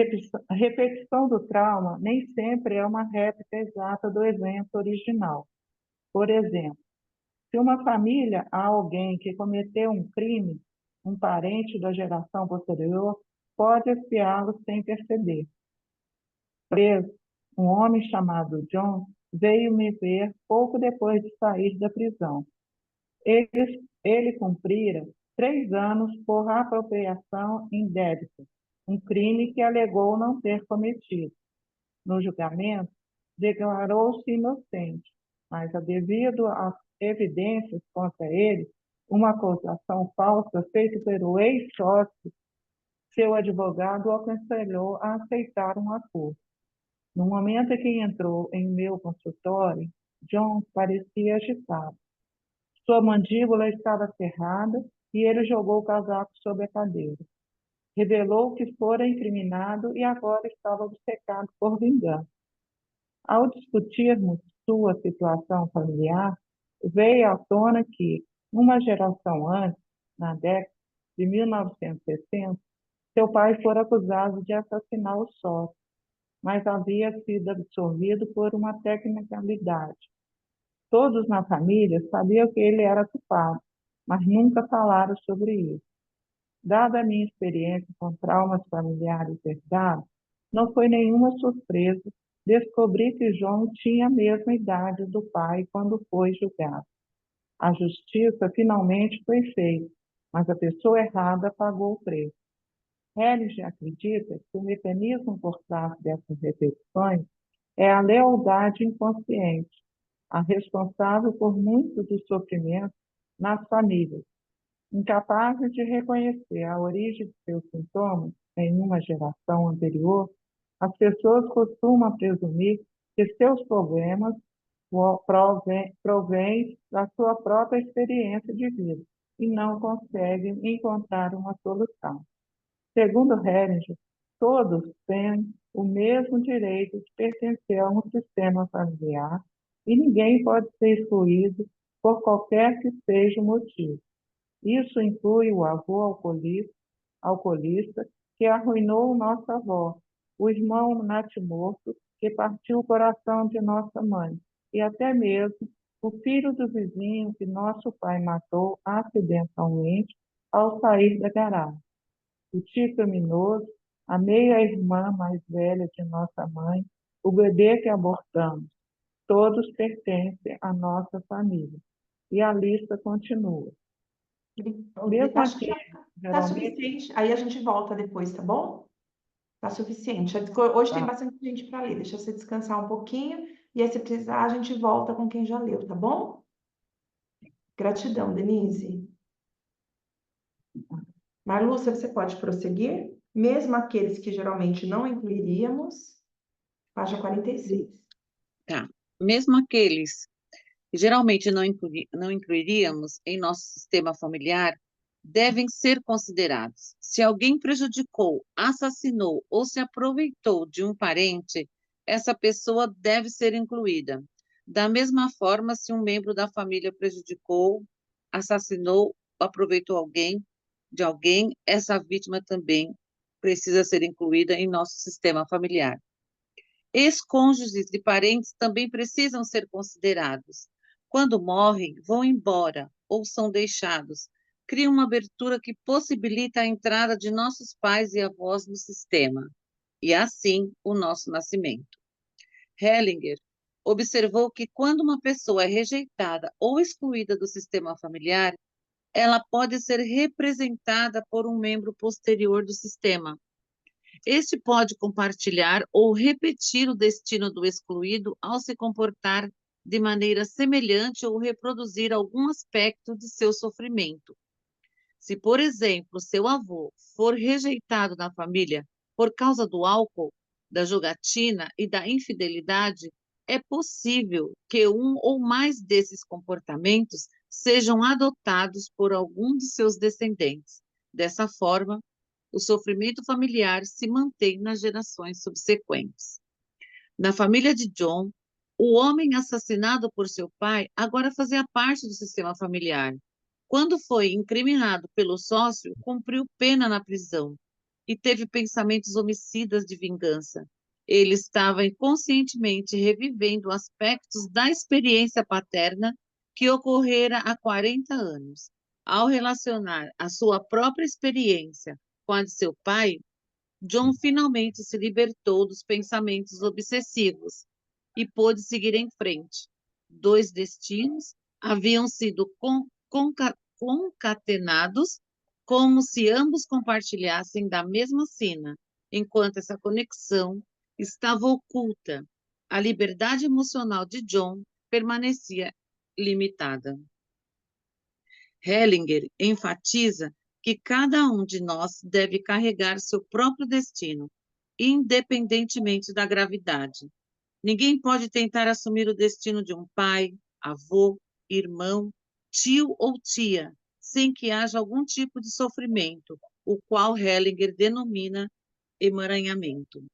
S4: repetição do trauma nem sempre é uma réplica exata do evento original. Por exemplo, se uma família há alguém que cometeu um crime, um parente da geração posterior pode espiá-lo sem perceber. Preso, um homem chamado John veio me ver pouco depois de sair da prisão. Ele cumprira 3 anos por apropriação indébita, um crime que alegou não ter cometido. No julgamento, declarou-se inocente, mas, devido às evidências contra ele, uma acusação falsa feita pelo ex-sócio, seu advogado o aconselhou a aceitar um acordo. No momento em que entrou em meu consultório, John parecia agitado. Sua mandíbula estava cerrada e ele jogou o casaco sobre a cadeira. Revelou que fora incriminado e agora estava obcecado por vingança. Ao discutirmos sua situação familiar, veio à tona que, uma geração antes, na década de 1960, seu pai fora acusado de assassinar o sócio, mas havia sido absolvido por uma tecnicalidade. Todos na família sabiam que ele era culpado, mas nunca falaram sobre isso. Dada a minha experiência com traumas familiares herdados, não foi nenhuma surpresa descobrir que João tinha a mesma idade do pai quando foi julgado. A justiça finalmente foi feita, mas a pessoa errada pagou o preço. Hellinger acredita que o mecanismo por trás dessas repetições é a lealdade inconsciente, a responsável por muito do sofrimento nas famílias. Incapazes de reconhecer a origem de seus sintomas,
S5: em uma geração anterior, as pessoas costumam presumir que seus problemas provêm da sua própria experiência de vida e não conseguem encontrar uma solução. Segundo Hellinger, todos têm o mesmo direito de pertencer a um sistema familiar e ninguém pode ser excluído por qualquer que seja o motivo. Isso inclui o avô alcoolista que arruinou nossa avó, o irmão natimorto que partiu o coração de nossa mãe, e até mesmo o filho do vizinho que nosso pai matou acidentalmente ao sair da garagem. O tio criminoso, a meia-irmã mais velha de nossa mãe, o bebê que abortamos, todos pertencem à nossa família. E a lista continua. Mesmo
S1: Acho que
S5: aqui,
S1: já tá
S5: geralmente,
S1: suficiente. Aí a gente volta depois, tá bom? Tá suficiente. Hoje tem
S5: tá,
S1: bastante gente para ler. Deixa você descansar um pouquinho. E aí, se precisar, a gente volta com quem já leu, tá bom? Gratidão, Denise. Marlúcia, você pode prosseguir? Mesmo aqueles que geralmente não incluiríamos, página 46.
S6: Tá. Mesmo aqueles que geralmente não incluiríamos em nosso sistema familiar, devem ser considerados. Se alguém prejudicou, assassinou ou se aproveitou de um parente, essa pessoa deve ser incluída. Da mesma forma, se um membro da família prejudicou, assassinou ou aproveitou de alguém, essa vítima também precisa ser incluída em nosso sistema familiar. Ex-cônjuges e parentes também precisam ser considerados. Quando morrem, vão embora ou são deixados. Cria uma abertura que possibilita a entrada de nossos pais e avós no sistema, e assim o nosso nascimento. Hellinger observou que quando uma pessoa é rejeitada ou excluída do sistema familiar, ela pode ser representada por um membro posterior do sistema. Este pode compartilhar ou repetir o destino do excluído ao se comportar de maneira semelhante ou reproduzir algum aspecto de seu sofrimento. Se, por exemplo, seu avô for rejeitado na família por causa do álcool, da jogatina e da infidelidade, é possível que um ou mais desses comportamentos sejam adotados por algum de seus descendentes. Dessa forma, o sofrimento familiar se mantém nas gerações subsequentes. Na família de John, o homem assassinado por seu pai agora fazia parte do sistema familiar. Quando foi incriminado pelo sócio, cumpriu pena na prisão e teve pensamentos homicidas de vingança. Ele estava inconscientemente revivendo aspectos da experiência paterna que ocorrera há 40 anos. Ao relacionar a sua própria experiência com a de seu pai, John finalmente se libertou dos pensamentos obsessivos e pôde seguir em frente. Dois destinos haviam sido concatenados como se ambos compartilhassem da mesma sina, enquanto essa conexão estava oculta. A liberdade emocional de John permanecia limitada. Hellinger enfatiza que cada um de nós deve carregar seu próprio destino, independentemente da gravidade. Ninguém pode tentar assumir o destino de um pai, avô, irmão, tio ou tia, sem que haja algum tipo de sofrimento, o qual Hellinger denomina emaranhamento.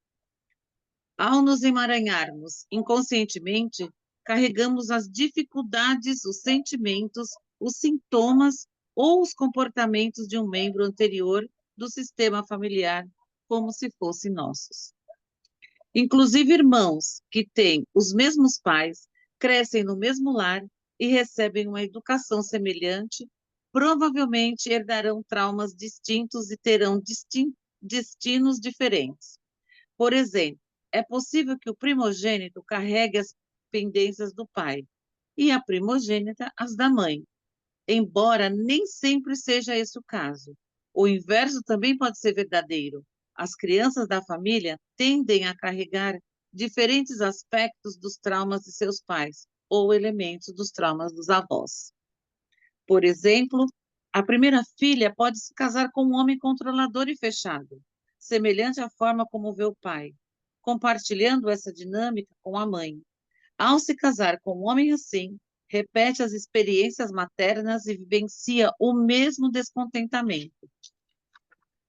S6: Ao nos emaranharmos inconscientemente, carregamos as dificuldades, os sentimentos, os sintomas ou os comportamentos de um membro anterior do sistema familiar, como se fossem nossos. Inclusive irmãos que têm os mesmos pais, crescem no mesmo lar e recebem uma educação semelhante, provavelmente herdarão traumas distintos e terão destinos diferentes. Por exemplo, é possível que o primogênito carregue as pendências do pai e a primogênita as da mãe, embora nem sempre seja esse o caso. O inverso também pode ser verdadeiro. As crianças da família tendem a carregar diferentes aspectos dos traumas de seus pais ou elementos dos traumas dos avós. Por exemplo, a primeira filha pode se casar com um homem controlador e fechado. semelhante à forma como vê o pai, compartilhando essa dinâmica com a mãe. Ao se casar com um homem assim, repete as experiências maternas e vivencia o mesmo descontentamento.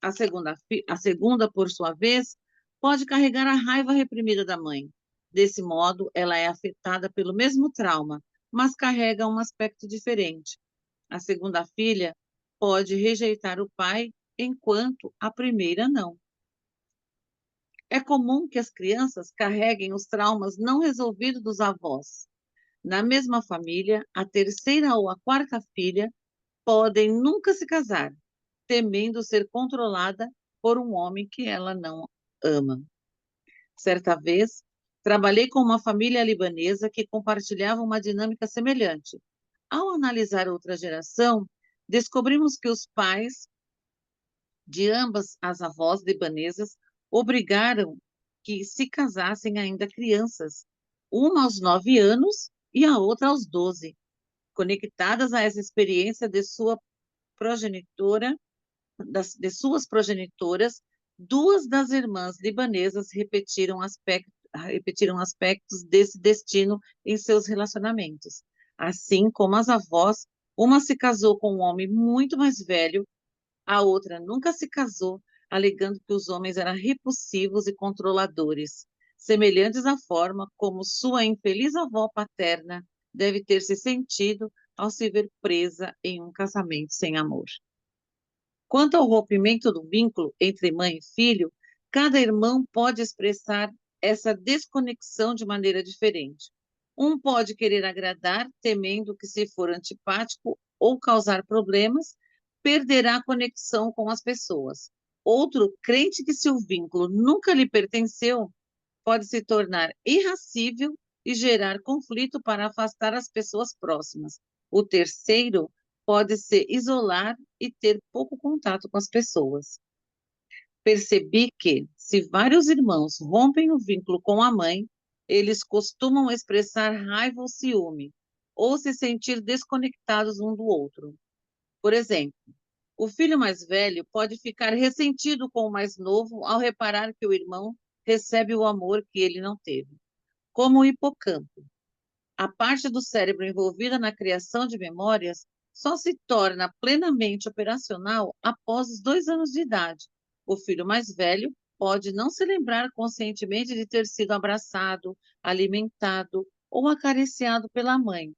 S6: A segunda, por sua vez, pode carregar a raiva reprimida da mãe. Desse modo, ela é afetada pelo mesmo trauma, mas carrega um aspecto diferente. A segunda filha pode rejeitar o pai, enquanto a primeira não. É comum que as crianças carreguem os traumas não resolvidos dos avós. Na mesma família, a terceira ou a quarta filha podem nunca se casar, temendo ser controlada por um homem que ela não ama. Certa vez, trabalhei com uma família libanesa que compartilhava uma dinâmica semelhante. Ao analisar outra geração, descobrimos que os pais de ambas as avós libanesas obrigaram que se casassem ainda crianças, uma aos 9 anos e a outra aos 12, conectadas a essa experiência de sua progenitora, de suas progenitoras. Duas das irmãs libanesas repetiram aspectos desse destino em seus relacionamentos. Assim como as avós, uma se casou com um homem muito mais velho, a outra nunca se casou, alegando que os homens eram repulsivos e controladores, semelhantes à forma como sua infeliz avó paterna deve ter se sentido ao se ver presa em um casamento sem amor. Quanto ao rompimento do vínculo entre mãe e filho, cada irmão pode expressar essa desconexão de maneira diferente. Um pode querer agradar, temendo que, se for antipático ou causar problemas, perderá a conexão com as pessoas. Outro, crente que, se o vínculo nunca lhe pertenceu, pode se tornar irascível e gerar conflito para afastar as pessoas próximas. O terceiro pode se isolar e ter pouco contato com as pessoas. Percebi que, se vários irmãos rompem o vínculo com a mãe, eles costumam expressar raiva ou ciúme, ou se sentir desconectados um do outro. Por exemplo, o filho mais velho pode ficar ressentido com o mais novo ao reparar que o irmão recebe o amor que ele não teve. Como o hipocampo, a parte do cérebro envolvida na criação de memórias só se torna plenamente operacional após os 2 anos de idade. O filho mais velho pode não se lembrar conscientemente de ter sido abraçado, alimentado ou acariciado pela mãe,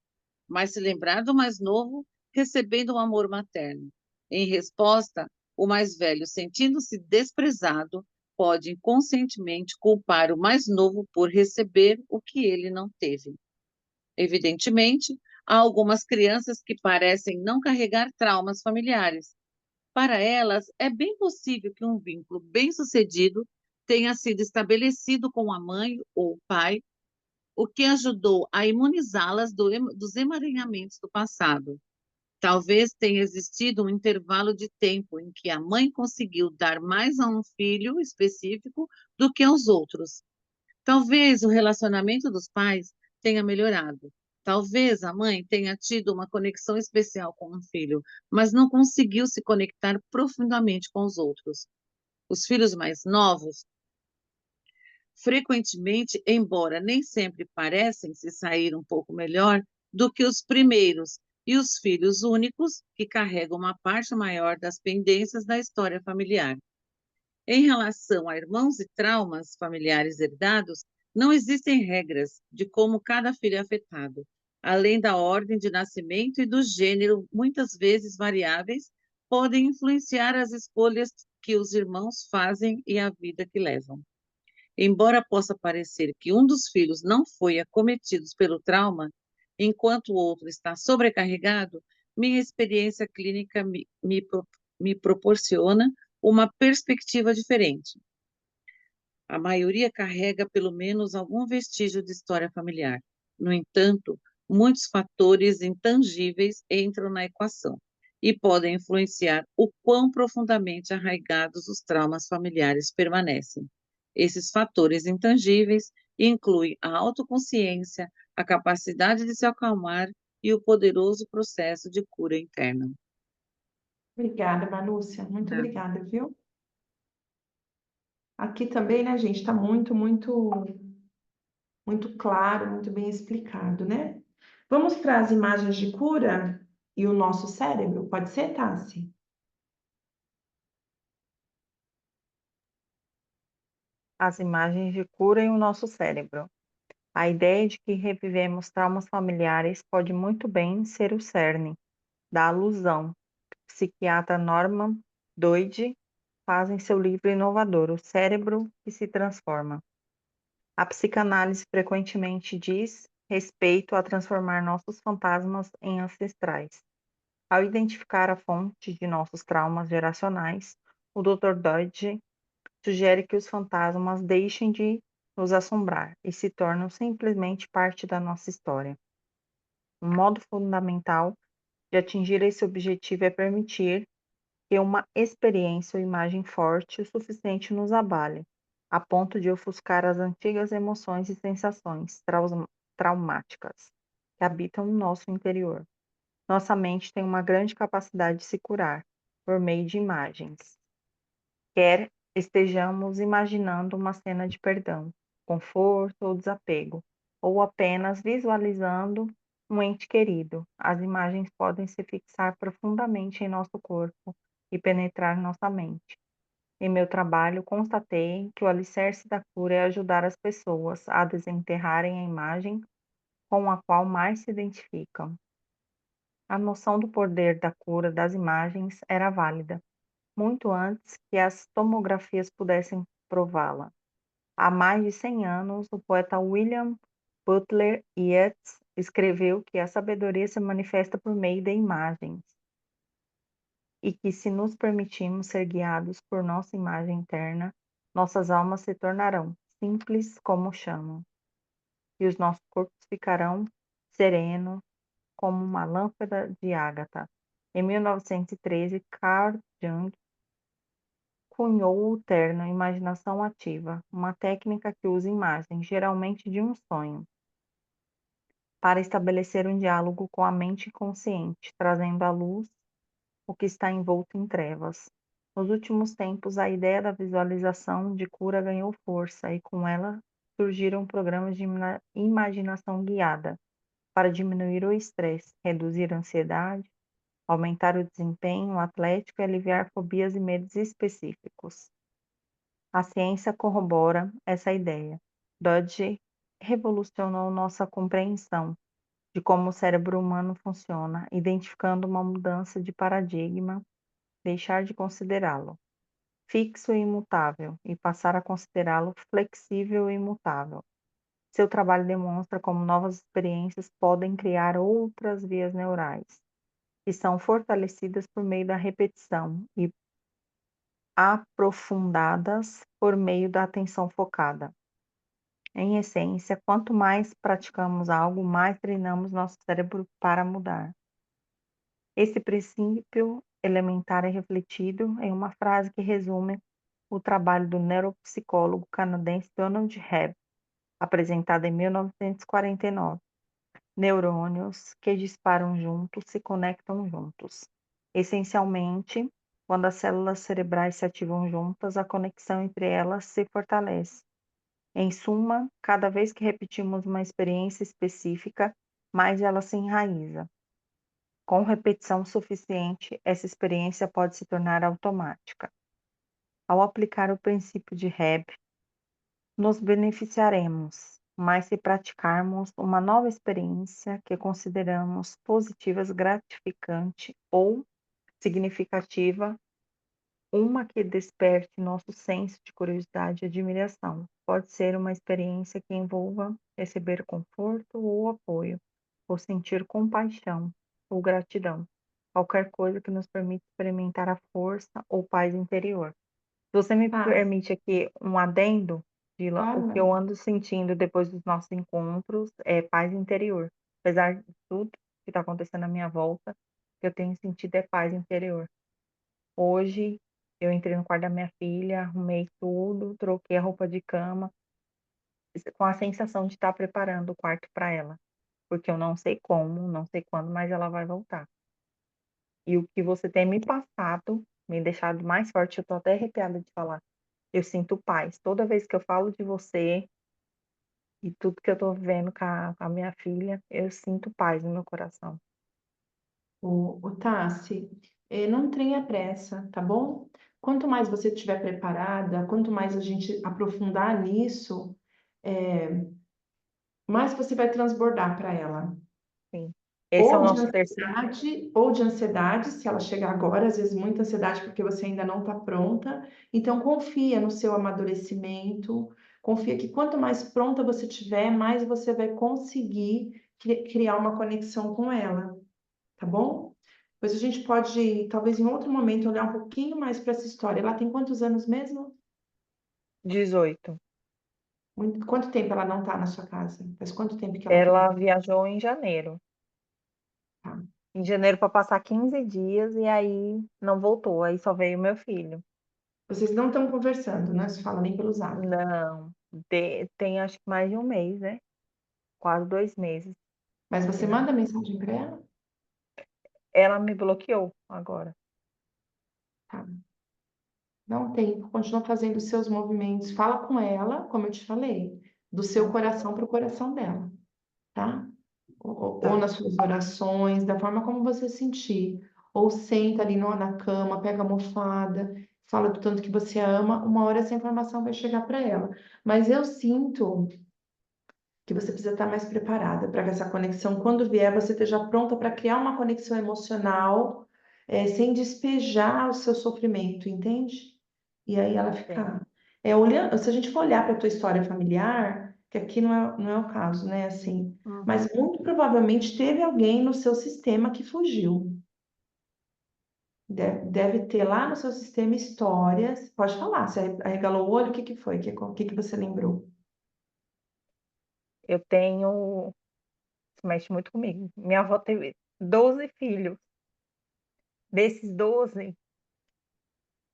S6: mas se lembrar do mais novo recebendo um amor materno. Em resposta, o mais velho, sentindo-se desprezado, pode inconscientemente culpar o mais novo por receber o que ele não teve. Evidentemente, há algumas crianças que parecem não carregar traumas familiares. Para elas, é bem possível que um vínculo bem-sucedido tenha sido estabelecido com a mãe ou o pai, o que ajudou a imunizá-las dos emaranhamentos do passado. Talvez tenha existido um intervalo de tempo em que a mãe conseguiu dar mais a um filho específico do que aos outros. Talvez o relacionamento dos pais tenha melhorado. Talvez a mãe tenha tido uma conexão especial com um filho, mas não conseguiu se conectar profundamente com os outros. Os filhos mais novos, frequentemente, embora nem sempre parecem se sair um pouco melhor do que os primeiros, e os filhos únicos, que carregam uma parte maior das pendências da história familiar. Em relação a irmãos e traumas familiares herdados, não existem regras de como cada filho é afetado, além da ordem de nascimento e do gênero, muitas vezes variáveis, podem influenciar as escolhas que os irmãos fazem e a vida que levam. Embora possa parecer que um dos filhos não foi acometido pelo trauma, enquanto o outro está sobrecarregado, minha experiência clínica me proporciona uma perspectiva diferente. A maioria carrega pelo menos algum vestígio de história familiar. No entanto, muitos fatores intangíveis entram na equação e podem influenciar o quão profundamente arraigados os traumas familiares permanecem. Esses fatores intangíveis incluem a autoconsciência, a capacidade de se acalmar e o poderoso processo de cura interna.
S1: Obrigada, Manúcia. Muito
S6: Tá.
S1: obrigada, viu? Aqui também, né, gente, está muito claro, muito bem explicado, né? Vamos para as imagens de cura e o nosso cérebro, pode ser, Tassi?
S5: As imagens de cura em o nosso cérebro. A ideia de que revivemos traumas familiares pode muito bem ser o cerne da alusão. O psiquiatra Norman Doidge faz em seu livro inovador O Cérebro que se Transforma. A psicanálise frequentemente diz respeito a transformar nossos fantasmas em ancestrais. Ao identificar a fonte de nossos traumas geracionais, o Dr. Doidge sugere que os fantasmas deixem de nos assombrar e se tornam simplesmente parte da nossa história. Um modo fundamental de atingir esse objetivo é permitir que uma experiência ou imagem forte o suficiente nos abale, a ponto de ofuscar as antigas emoções e sensações traumáticas que habitam no nosso interior. Nossa mente tem uma grande capacidade de se curar por meio de imagens. Quer estejamos imaginando uma cena de perdão, conforto ou desapego, ou apenas visualizando um ente querido, as imagens podem se fixar profundamente em nosso corpo e penetrar nossa mente. Em meu trabalho, constatei que o alicerce da cura é ajudar as pessoas a desenterrarem a imagem com a qual mais se identificam. A noção do poder da cura das imagens era válida muito antes que as tomografias pudessem prová-la. Há mais de 100 anos, o poeta William Butler Yeats escreveu que a sabedoria se manifesta por meio de imagens e que, se nos permitirmos ser guiados por nossa imagem interna, nossas almas se tornarão simples como o chama, e os nossos corpos ficarão serenos como uma lâmpada de ágata. Em 1913, Carl Jung cunhou o termo imaginação ativa, uma técnica que usa imagens, geralmente de um sonho, para estabelecer um diálogo com a mente inconsciente, trazendo à luz o que está envolto em trevas. Nos últimos tempos, a ideia da visualização de cura ganhou força e com ela surgiram programas de imaginação guiada para diminuir o estresse, reduzir a ansiedade, aumentar o desempenho atlético e aliviar fobias e medos específicos. A ciência corrobora essa ideia. Dodge revolucionou nossa compreensão de como o cérebro humano funciona, identificando uma mudança de paradigma, deixar de considerá-lo fixo e imutável e passar a considerá-lo flexível e imutável. Seu trabalho demonstra como novas experiências podem criar outras vias neurais, que são fortalecidas por meio da repetição e aprofundadas por meio da atenção focada. Em essência, quanto mais praticamos algo, mais treinamos nosso cérebro para mudar. Esse princípio elementar é refletido em uma frase que resume o trabalho do neuropsicólogo canadense Donald Hebb, apresentado em 1949. Neurônios que disparam juntos se conectam juntos. Essencialmente, quando as células cerebrais se ativam juntas, a conexão entre elas se fortalece. Em suma, cada vez que repetimos uma experiência específica, mais ela se enraiza. Com repetição suficiente, essa experiência pode se tornar automática. Ao aplicar o princípio de Hebb, nos beneficiaremos, mas se praticarmos uma nova experiência que consideramos positiva, gratificante ou significativa, uma que desperte nosso senso de curiosidade e admiração. Pode ser uma experiência que envolva receber conforto ou apoio, ou sentir compaixão ou gratidão. Qualquer coisa que nos permita experimentar a força ou paz interior. Se você me
S1: Tá,
S5: permite aqui um adendo, Dila, o que
S1: claro.
S5: eu ando sentindo depois dos nossos encontros é paz interior. Apesar de tudo que está acontecendo à minha volta, o que eu tenho sentido é paz interior. Hoje eu entrei no quarto da minha filha, arrumei tudo, troquei a roupa de cama, com a sensação de estar preparando o quarto para ela, porque eu não sei como, não sei quando, mas ela vai voltar. E o que você tem me passado, me deixado mais forte, eu tô até arrepiada de falar.
S7: eu sinto paz. Toda vez que eu falo de você e tudo que eu tô vivendo com a minha filha, eu sinto paz no meu coração.
S1: O Tassi, não tenha pressa, tá bom? Quanto mais você estiver preparada, quanto mais a gente aprofundar nisso, é, mais você vai transbordar para ela.
S7: Sim. Esse é o nosso terceiro.
S1: Ou de ansiedade, se ela chegar agora, às vezes muita ansiedade porque você ainda não está pronta. Então, confia no seu amadurecimento, confia que quanto mais pronta você tiver, mais você vai conseguir criar uma conexão com ela, tá bom? Pois a gente pode, talvez em outro momento, olhar um pouquinho mais para essa história. Ela tem quantos anos mesmo?
S7: 18.
S1: Quanto tempo ela não está na sua casa? Faz quanto tempo que ela foi?
S7: Ela viajou em janeiro.
S1: Tá.
S7: Em janeiro para passar 15 dias e aí não voltou, aí só veio meu filho.
S1: Vocês não estão conversando, né? Se fala nem pelo zap.
S7: Não, tem acho que mais de um mês, né? Quase 2 meses
S1: Mas
S7: que
S1: você
S7: não.
S1: manda mensagem para ela?
S7: Ela me bloqueou agora.
S1: Tá. Dá um tempo, continua fazendo os seus movimentos. Fala com ela, como eu te falei, do seu coração para o coração dela, tá? Ou
S7: Tá.
S1: nas suas orações, da forma como você sentir. Ou senta ali na cama, pega a almofada, fala do tanto que você ama. Uma hora essa informação vai chegar para ela. Mas eu sinto que você precisa estar mais preparada para que essa conexão, quando vier, você esteja pronta para criar uma conexão emocional, sem despejar o seu sofrimento, entende? E aí ela
S7: Sim.
S1: fica. Olhando, se a gente for olhar para a tua história familiar, que aqui não é o caso, né? Assim,
S7: Uhum.
S1: mas muito provavelmente teve alguém no seu sistema que fugiu. Deve ter lá no seu sistema histórias. Pode falar, você arregalou o olho, o que que foi? O que que você lembrou?
S7: Eu tenho, isso mexe muito comigo. Minha avó teve 12 filhos. Desses 12,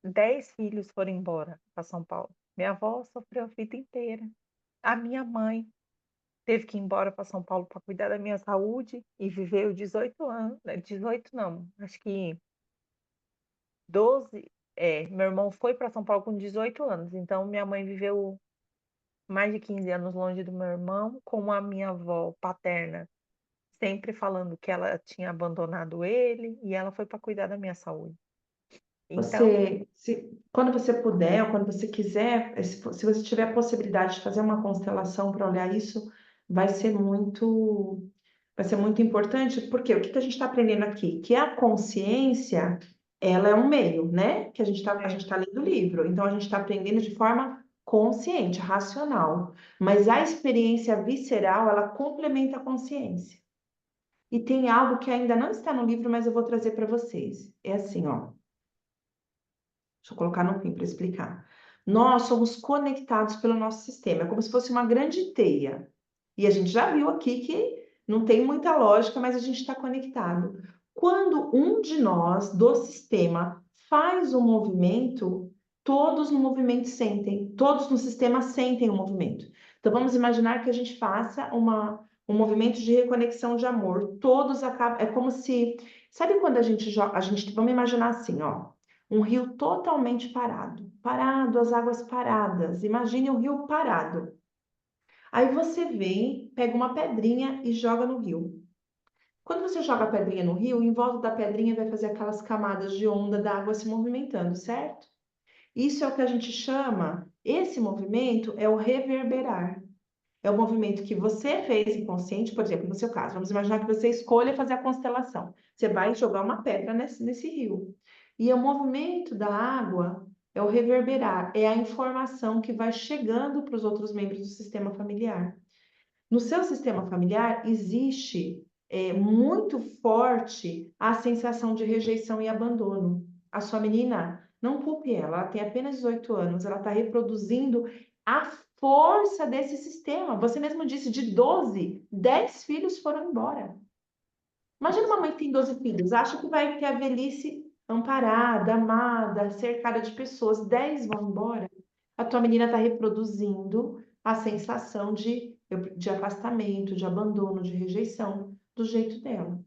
S7: 10 filhos foram embora para São Paulo. Minha avó sofreu a vida inteira. A minha mãe teve que ir embora para São Paulo para cuidar da minha saúde e viveu 18 anos, 18 não, acho que 12. Meu irmão foi para São Paulo com 18 anos, então minha mãe viveu mais de 15 anos longe do meu irmão, com a minha avó paterna sempre falando que ela tinha abandonado ele e ela foi para cuidar da minha saúde. Então,
S1: Quando você puder, ou quando você quiser, se você tiver a possibilidade de fazer uma constelação para olhar isso, vai ser muito, vai ser muito importante, porque o que que a gente está aprendendo aqui? Que a consciência, ela é um meio, né? Que a gente tá lendo o livro, então a gente está aprendendo de forma consciente, racional, mas a experiência visceral, ela complementa a consciência. E tem algo que ainda não está no livro, mas eu vou trazer para vocês. É assim, ó. Deixa eu colocar no fim para explicar. Nós somos conectados pelo nosso sistema, é como se fosse uma grande teia. E a gente já viu aqui que não tem muita lógica, mas a gente está conectado. Quando um de nós, do sistema, faz um movimento, todos no movimento sentem, todos no sistema sentem o movimento. Então vamos imaginar que a gente faça um movimento de reconexão de amor. Todos acabam. É como se. Sabe quando a gente joga. Vamos imaginar assim, ó. Um rio totalmente parado, parado, as águas paradas. Imagine um rio parado. Aí você vem, pega uma pedrinha e joga no rio. Quando você joga a pedrinha no rio, em volta da pedrinha vai fazer aquelas camadas de onda da água se movimentando, certo? Isso é o que a gente chama, esse movimento é o reverberar. É o movimento que você fez inconsciente, por exemplo, no seu caso, vamos imaginar que você escolha fazer a constelação. Você vai jogar uma pedra nesse rio. E o movimento da água é o reverberar, é a informação que vai chegando para os outros membros do sistema familiar. No seu sistema familiar existe muito forte a sensação de rejeição e abandono. A sua menina, não culpe ela tem apenas 18 anos, ela está reproduzindo a força desse sistema. Você mesmo disse, de 12, 10 filhos foram embora. Imagina uma mãe que tem 12 filhos, acha que vai ter a velhice amparada, amada, cercada de pessoas, 10 vão embora. A tua menina está reproduzindo a sensação de afastamento, de abandono, de rejeição, do jeito dela.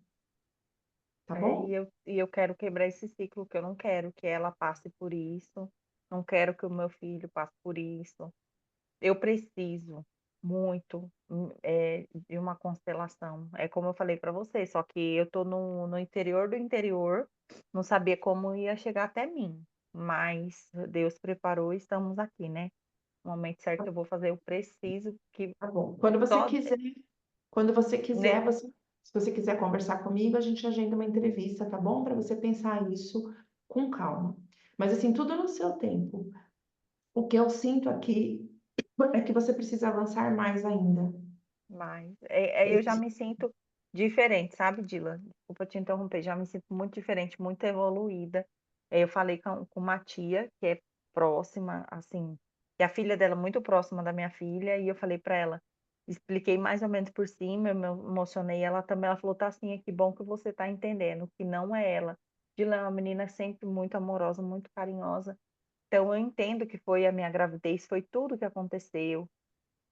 S1: Tá bom?
S7: e eu quero quebrar esse ciclo que eu não quero que ela passe por isso. não quero que o meu filho passe por isso. Eu preciso muito de uma constelação. É como eu falei para você, só que eu estou no interior do interior, não sabia como ia chegar até mim, mas Deus preparou e estamos aqui, né? No momento certo eu vou fazer, eu preciso que
S1: Tá bom.
S7: só,
S1: Quando você quiser,
S7: né?
S1: se você quiser conversar comigo, a gente agenda uma entrevista, tá bom? Para você pensar isso com calma. Mas assim, tudo no seu tempo. O que eu sinto aqui é que você precisa avançar mais ainda.
S7: Mas eu já me sinto diferente, sabe, Dila? Desculpa te interromper, já me sinto muito diferente, muito evoluída. Eu falei com uma tia que é próxima, assim, que a filha dela é muito próxima da minha filha, e eu falei para ela, expliquei mais ou menos por cima, eu me emocionei, ela também, ela falou, tá assim, que bom que você tá entendendo, que não é ela. Dila é uma menina sempre muito amorosa, muito carinhosa. Então eu entendo que foi a minha gravidez, foi tudo que aconteceu.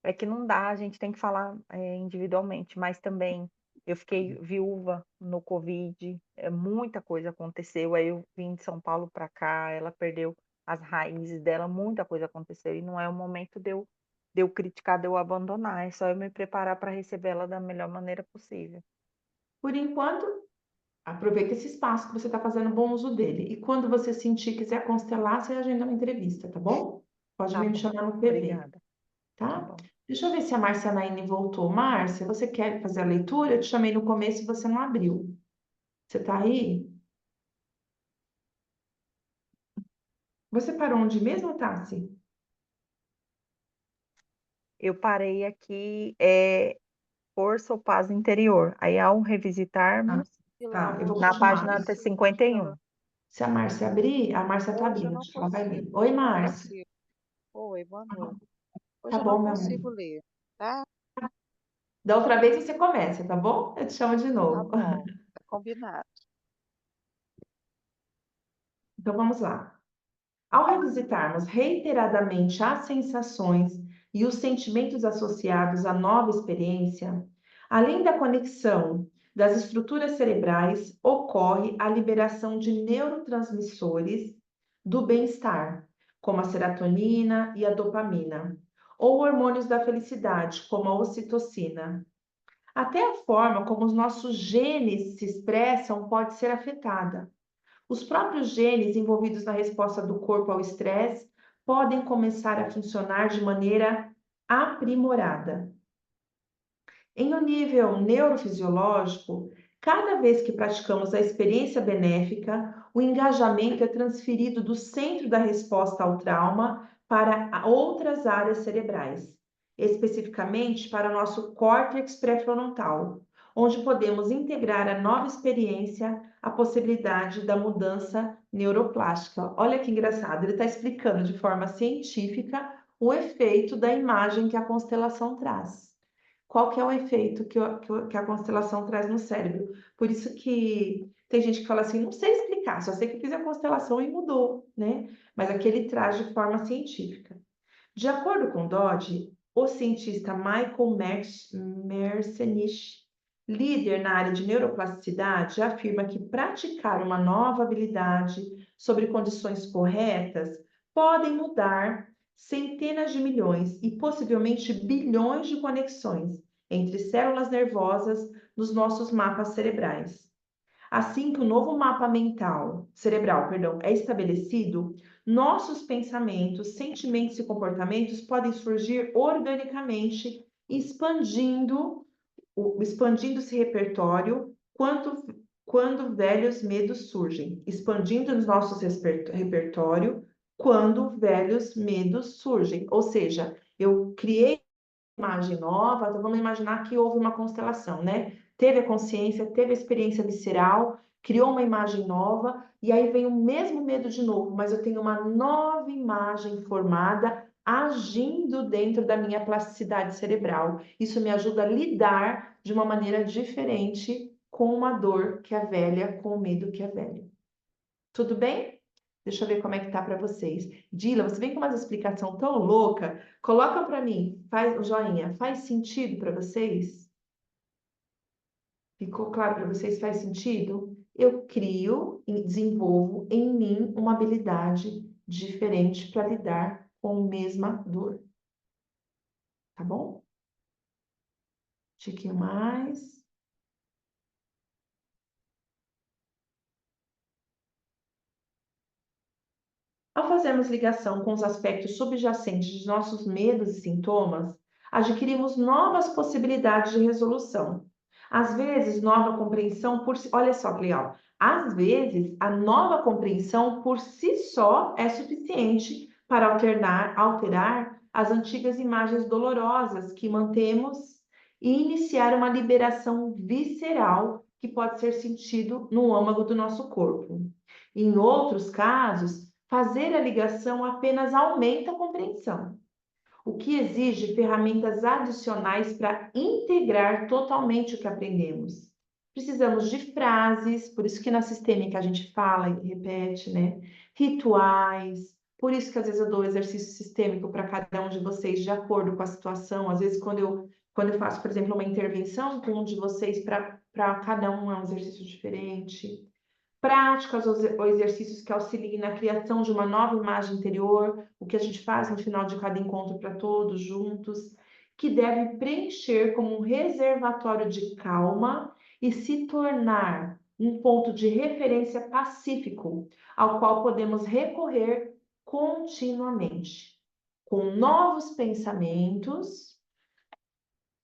S7: É que não dá, a gente tem que falar individualmente, mas também eu fiquei viúva no Covid, muita coisa aconteceu, aí eu vim de São Paulo para cá, ela perdeu as raízes dela, muita coisa aconteceu, e não é o momento de eu criticar, de eu abandonar, é só eu me preparar para receber ela da melhor maneira possível.
S1: Por enquanto, aproveita esse espaço que você está fazendo bom uso dele. E quando você sentir, quiser constelar, você agenda uma entrevista, tá bom? Pode
S7: Tá
S1: me
S7: bom,
S1: chamar no PV,
S7: obrigada, tá
S1: tá?
S7: bom.
S1: Deixa eu ver se a Márcia Naine voltou. Márcia, você quer fazer a leitura? Eu te chamei no começo e você não abriu. Você tá aí? Você parou onde mesmo, Tassi?
S7: Eu parei aqui, força ou paz interior, aí ao
S1: Ah,
S7: revisitarmos,
S1: tá, eu vou
S7: na
S1: continuar.
S7: página 51.
S1: Se a Márcia abrir, a Márcia tá
S6: Hoje eu
S1: abrindo,
S6: não
S1: acho que ela vai ler.
S6: consigo,
S1: Oi,
S6: não
S1: Márcia.
S6: consigo. Oi, boa noite.
S1: Tá
S6: Hoje eu não
S1: bom, meu amor.
S6: consigo ler, tá?
S1: Da outra vez você começa, tá bom? Eu te chamo de
S6: Tá
S1: novo.
S6: bom, tá combinado.
S1: Então vamos lá. Ao revisitarmos reiteradamente as sensações e os sentimentos associados à nova experiência, além da conexão das estruturas cerebrais, ocorre a liberação de neurotransmissores do bem-estar, como a serotonina e a dopamina, ou hormônios da felicidade, como a ocitocina. Até a forma como os nossos genes se expressam pode ser afetada. Os próprios genes envolvidos na resposta do corpo ao estresse podem começar a funcionar de maneira aprimorada. Em um nível neurofisiológico, cada vez que praticamos a experiência benéfica, o engajamento é transferido do centro da resposta ao trauma para outras áreas cerebrais, especificamente para o nosso córtex pré-frontal, onde podemos integrar a nova experiência à possibilidade da mudança neuroplástica. Olha que engraçado, ele está explicando de forma científica o efeito da imagem que a constelação traz. Qual que é o efeito que a constelação traz no cérebro? Por isso que tem gente que fala assim, não sei explicar, só sei que fiz a constelação e mudou, né? Mas aqui ele traz de forma científica. De acordo com Dodge, o cientista Michael Merzenich, líder na área de neuroplasticidade, afirma que praticar uma nova habilidade sobre condições corretas podem mudar centenas de milhões e possivelmente bilhões de conexões entre células nervosas nos nossos mapas cerebrais. Assim que o novo mapa cerebral, é estabelecido, nossos pensamentos, sentimentos e comportamentos podem surgir organicamente, expandindo esse repertório quando velhos medos surgem, expandindo os nossos repertório quando velhos medos surgem. Ou seja, eu criei imagem nova, então vamos imaginar que houve uma constelação, né? Teve a consciência, teve a experiência visceral, criou uma imagem nova, e aí vem o mesmo medo de novo, mas eu tenho uma nova imagem formada agindo dentro da minha plasticidade cerebral. Isso me ajuda a lidar de uma maneira diferente com uma dor que é velha, com o medo que é velho. Tudo bem? Deixa eu ver como é que tá para vocês. Dila, você vem com uma explicação tão louca. Coloca para mim, faz o joinha. Faz sentido para vocês? Ficou claro para vocês? Faz sentido? Eu crio e desenvolvo em mim uma habilidade diferente para lidar com a mesma dor. Tá bom? Um tiquinho mais. Ao fazermos ligação com os aspectos subjacentes de nossos medos e sintomas, adquirimos novas possibilidades de resolução. Às vezes, nova compreensão por si... Olha só que legal. Às vezes, a nova compreensão por si só é suficiente para alterar as antigas imagens dolorosas que mantemos e iniciar uma liberação visceral que pode ser sentido no âmago do nosso corpo. Em outros casos, fazer a ligação apenas aumenta a compreensão, o que exige ferramentas adicionais para integrar totalmente o que aprendemos. Precisamos de frases, por isso que na sistêmica a gente fala e repete, né? Rituais, por isso que às vezes eu dou exercício sistêmico para cada um de vocês de acordo com a situação. Às vezes quando eu faço, por exemplo, uma intervenção com um de vocês, para cada um é um exercício diferente. Práticas ou exercícios que auxiliem na criação de uma nova imagem interior, o que a gente faz no final de cada encontro para todos juntos, que deve preencher como um reservatório de calma e se tornar um ponto de referência pacífico, ao qual podemos recorrer continuamente, com novos pensamentos,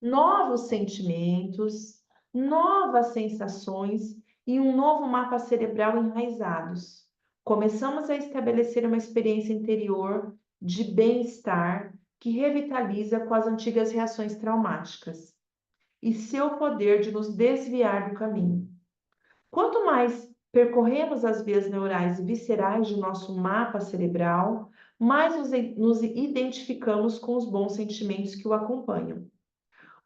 S1: novos sentimentos, novas sensações e um novo mapa cerebral enraizados. Começamos a estabelecer uma experiência interior de bem-estar que revitaliza com as antigas reações traumáticas e seu poder de nos desviar do caminho. Quanto mais percorremos as vias neurais e viscerais de nosso mapa cerebral, mais nos identificamos com os bons sentimentos que o acompanham.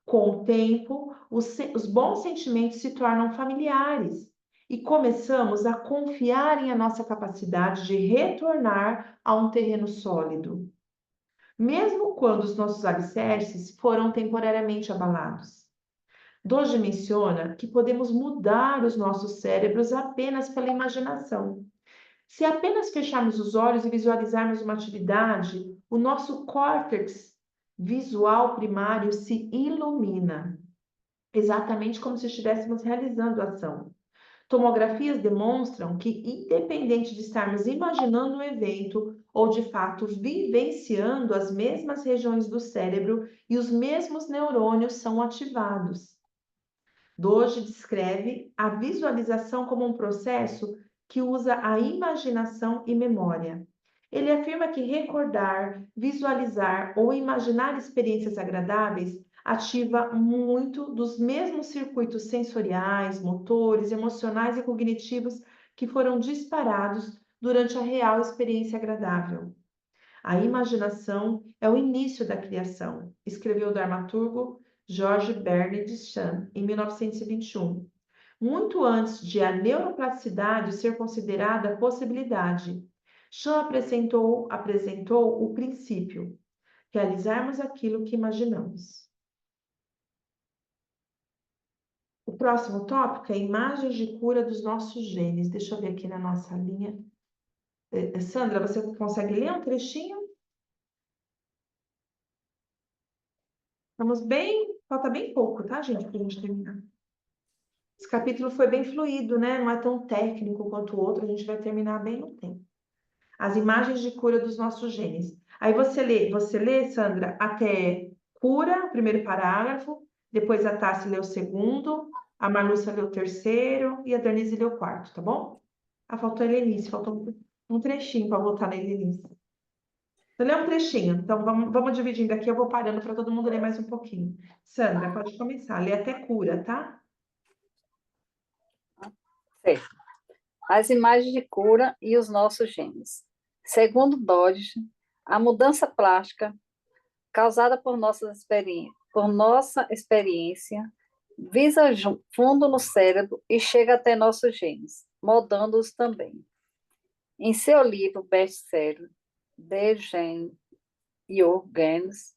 S1: Com o tempo, os bons sentimentos se tornam familiares e começamos a confiar em a nossa capacidade de retornar a um terreno sólido, mesmo quando os nossos alicerces foram temporariamente abalados. Doge menciona que podemos mudar os nossos cérebros apenas pela imaginação. Se apenas fecharmos os olhos e visualizarmos uma atividade, o nosso córtex visual primário se ilumina, exatamente como se estivéssemos realizando a ação. Tomografias demonstram que, independente de estarmos imaginando um evento ou de fato vivenciando, as mesmas regiões do cérebro e os mesmos neurônios são ativados. Doge descreve a visualização como um processo que usa a imaginação e memória. Ele afirma que recordar, visualizar ou imaginar experiências agradáveis ativa muito dos mesmos circuitos sensoriais, motores, emocionais e cognitivos que foram disparados durante a real experiência agradável. A imaginação é o início da criação, escreveu o dramaturgo George Bernard Shaw em 1921, muito antes de a neuroplasticidade ser considerada possibilidade. Shaw apresentou o princípio: realizarmos aquilo que imaginamos. O próximo tópico é imagens de cura dos nossos genes. Deixa eu ver aqui na nossa linha. Sandra, você consegue ler um trechinho? Falta bem pouco, tá, gente, para a gente terminar. Esse capítulo foi bem fluido, né? Não é tão técnico quanto o outro, a gente vai terminar bem no tempo. As imagens de cura dos nossos genes. Aí você lê, Sandra, até cura, o primeiro parágrafo, depois a Tassi lê o segundo, a Marlúcia lê o terceiro e a Denise lê o quarto, tá bom? Ah, faltou a Helenice, faltou um trechinho para voltar na Helenice. Você lê um trechinho, então vamos dividindo aqui, eu vou parando para todo mundo ler mais um pouquinho. Sandra, pode começar, lê até cura, tá?
S3: Certo. As imagens de cura e os nossos genes. Segundo Dodge, a mudança plástica causada por nossa experiência visa fundo no cérebro e chega até nossos genes, moldando-os também. Em seu livro best-seller, The Gene Your Genes,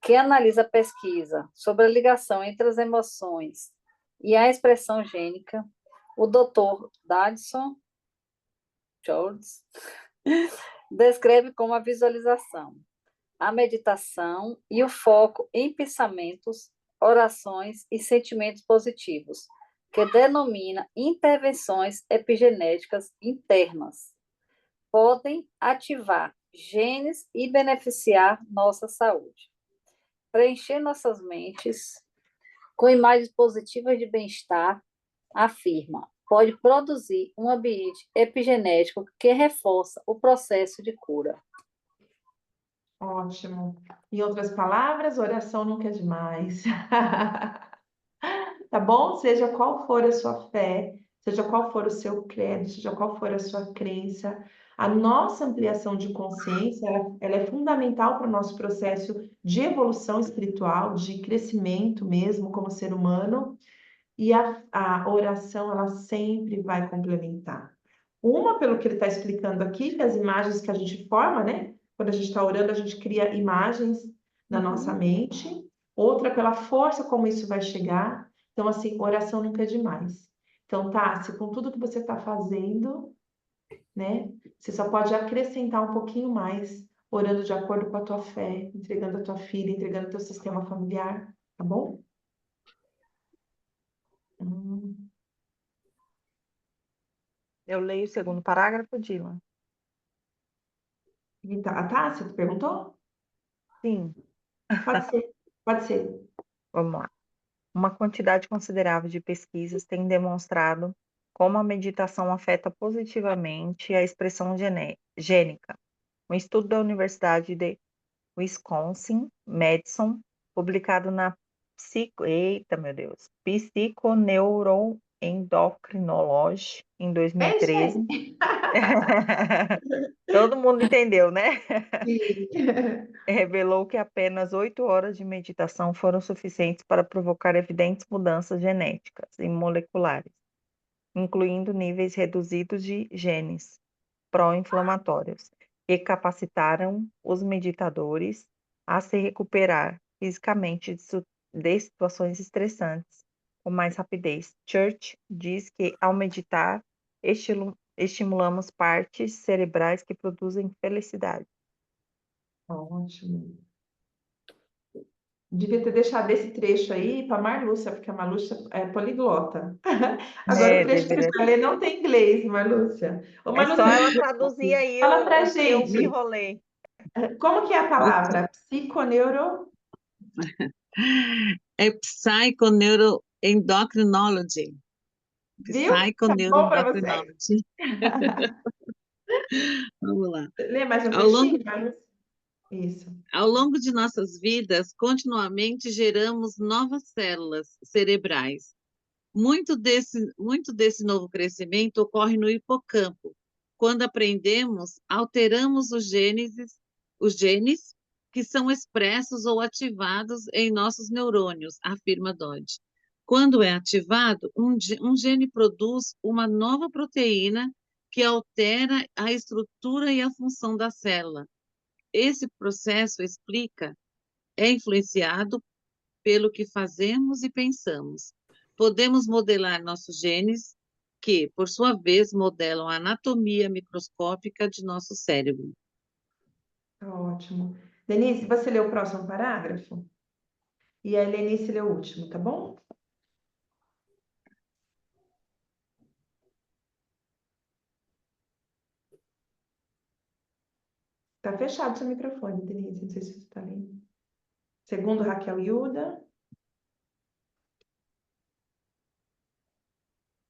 S3: que analisa a pesquisa sobre a ligação entre as emoções e a expressão gênica, o Dr. Dadson Jones Descreve como a visualização, a meditação e o foco em pensamentos, orações e sentimentos positivos, que denomina intervenções epigenéticas internas. Podem ativar genes e beneficiar nossa saúde. Preencher nossas mentes com imagens positivas de bem-estar, afirma, pode produzir um ambiente epigenético que reforça o processo de cura.
S1: Ótimo. Em outras palavras, oração nunca é demais. Tá bom? Seja qual for a sua fé, seja qual for o seu credo, seja qual for a sua crença, a nossa ampliação de consciência, ela é fundamental para o nosso processo de evolução espiritual, de crescimento mesmo como ser humano, e a oração, ela sempre vai complementar. Uma, pelo que ele está explicando aqui, que as imagens que a gente forma, né? Quando a gente está orando, a gente cria imagens na nossa mente. Outra, pela força como isso vai chegar. Então, assim, oração nunca é demais. Então, Tássia, com tudo que você está fazendo, né? Você só pode acrescentar um pouquinho mais, orando de acordo com a tua fé, entregando a tua filha, entregando o teu sistema familiar, tá bom? Hum.
S7: Eu leio o segundo parágrafo, Dylan.
S1: A Tássia, tu perguntou?
S7: Sim,
S1: Pode ser, pode ser.
S7: vamos lá. Uma quantidade considerável de pesquisas tem demonstrado como a meditação afeta positivamente a expressão gênica. Um estudo da Universidade de Wisconsin, Madison, publicado na Eita, meu Deus, Psychoneuroendocrinology em
S1: É isso
S7: 2013.
S1: aí.
S7: Todo mundo entendeu, né?
S1: Sim.
S7: Revelou que apenas 8 horas de meditação foram suficientes para provocar evidentes mudanças genéticas e moleculares, incluindo níveis reduzidos de genes pró-inflamatórios, que capacitaram os meditadores a se recuperar fisicamente de situações estressantes com mais rapidez. Church diz que, ao meditar, estimulamos partes cerebrais que produzem felicidade.
S1: Ótimo. Devia ter deixado esse trecho aí para Marlúcia, porque a Marlúcia é poliglota. Agora o trecho que a
S7: Deveria.
S1: gente vai ler não tem inglês, Marlúcia. Ô,
S7: É só
S1: Marlúcia,
S7: ela traduzir aí
S1: fala pra
S7: o que eu me
S1: gente,
S7: enrolei.
S1: como que é a palavra? Psiconeuro,
S6: É psychoneuroendocrinology.
S1: viu? Tá bom para você?
S6: Psychoneuroendocrinology. Vamos lá.
S1: Lê mais um
S6: Ao longo
S1: trechinho, Marlúcia? Isso.
S6: Ao longo de nossas vidas, continuamente geramos novas células cerebrais. Muito desse novo crescimento ocorre no hipocampo. Quando aprendemos, alteramos os genes que são expressos ou ativados em nossos neurônios, afirma Dodge. Quando é ativado, um gene produz uma nova proteína que altera a estrutura e a função da célula. Esse processo é influenciado pelo que fazemos e pensamos. Podemos modelar nossos genes, que, por sua vez, modelam a anatomia microscópica de nosso cérebro.
S1: Tá ótimo. Denise, você lê o próximo parágrafo? E a Helenice lê o último, tá bom? Tá fechado seu microfone, Denise. Não sei se você está lendo. Segundo Raquel Yuda.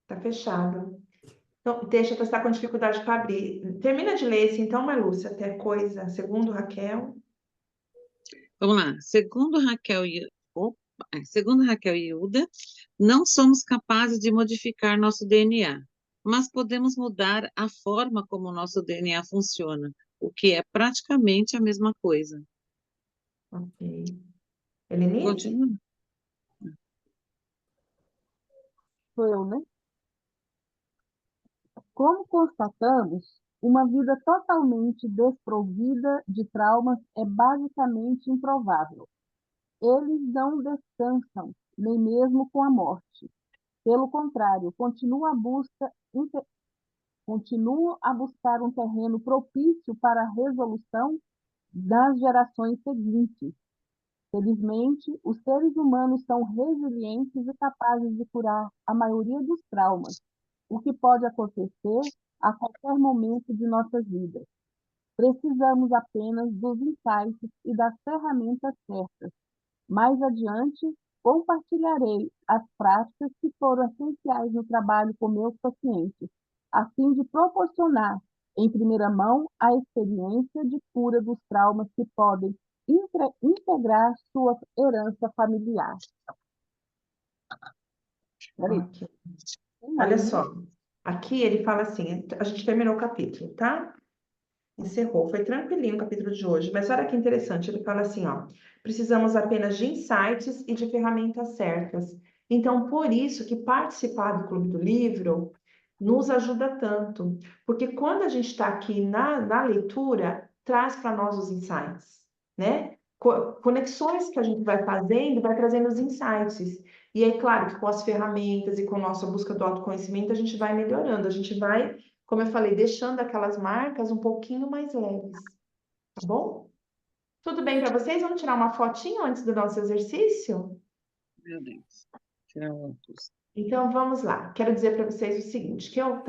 S1: Tá fechado. Então, deixa eu estar com dificuldade para abrir. Termina de ler esse, então, Marlúcia, até coisa. Segundo Raquel.
S6: Vamos lá. Segundo Raquel e Hilda, não somos capazes de modificar nosso DNA, mas podemos mudar a forma como o nosso DNA funciona, o que é praticamente a mesma coisa.
S1: Ok. Helenice?
S6: Continua.
S4: Sou eu, né? Como constatamos, uma vida totalmente desprovida de traumas é basicamente improvável. Eles não descansam, nem mesmo com a morte. Pelo contrário, continua a busca continuam a buscar um terreno propício para a resolução das gerações seguintes. Felizmente, os seres humanos são resilientes e capazes de curar a maioria dos traumas, o que pode acontecer a qualquer momento de nossas vidas. Precisamos apenas dos insights e das ferramentas certas. Mais adiante, compartilharei as práticas que foram essenciais no trabalho com meus pacientes, a fim de proporcionar, em primeira mão, a experiência de cura dos traumas que podem integrar sua herança familiar. Peraí.
S1: Ok. Olha só, aqui ele fala assim, a gente terminou o capítulo, tá? Encerrou, foi tranquilinho o capítulo de hoje, mas olha que interessante, ele fala assim, ó, precisamos apenas de insights e de ferramentas certas. Então, por isso que participar do Clube do Livro nos ajuda tanto, porque quando a gente está aqui na leitura, traz para nós os insights, né? Conexões que a gente vai fazendo, vai trazendo os insights. E aí, claro, que com as ferramentas e com a nossa busca do autoconhecimento, a gente vai melhorando, a gente vai, como eu falei, deixando aquelas marcas um pouquinho mais leves, tá bom? Tudo bem para vocês? Vamos tirar uma fotinho antes do nosso exercício?
S6: Meu Deus. Tirar óculos.
S1: Então, vamos lá. Quero dizer para vocês o seguinte, que eu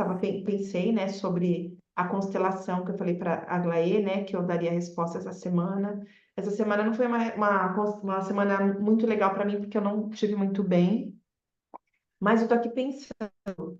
S1: pensei, né, sobre a constelação que eu falei para a Aglaê, né, que eu daria a resposta essa semana. Essa semana não foi uma semana muito legal para mim, porque eu não tive muito bem, mas eu tô aqui pensando.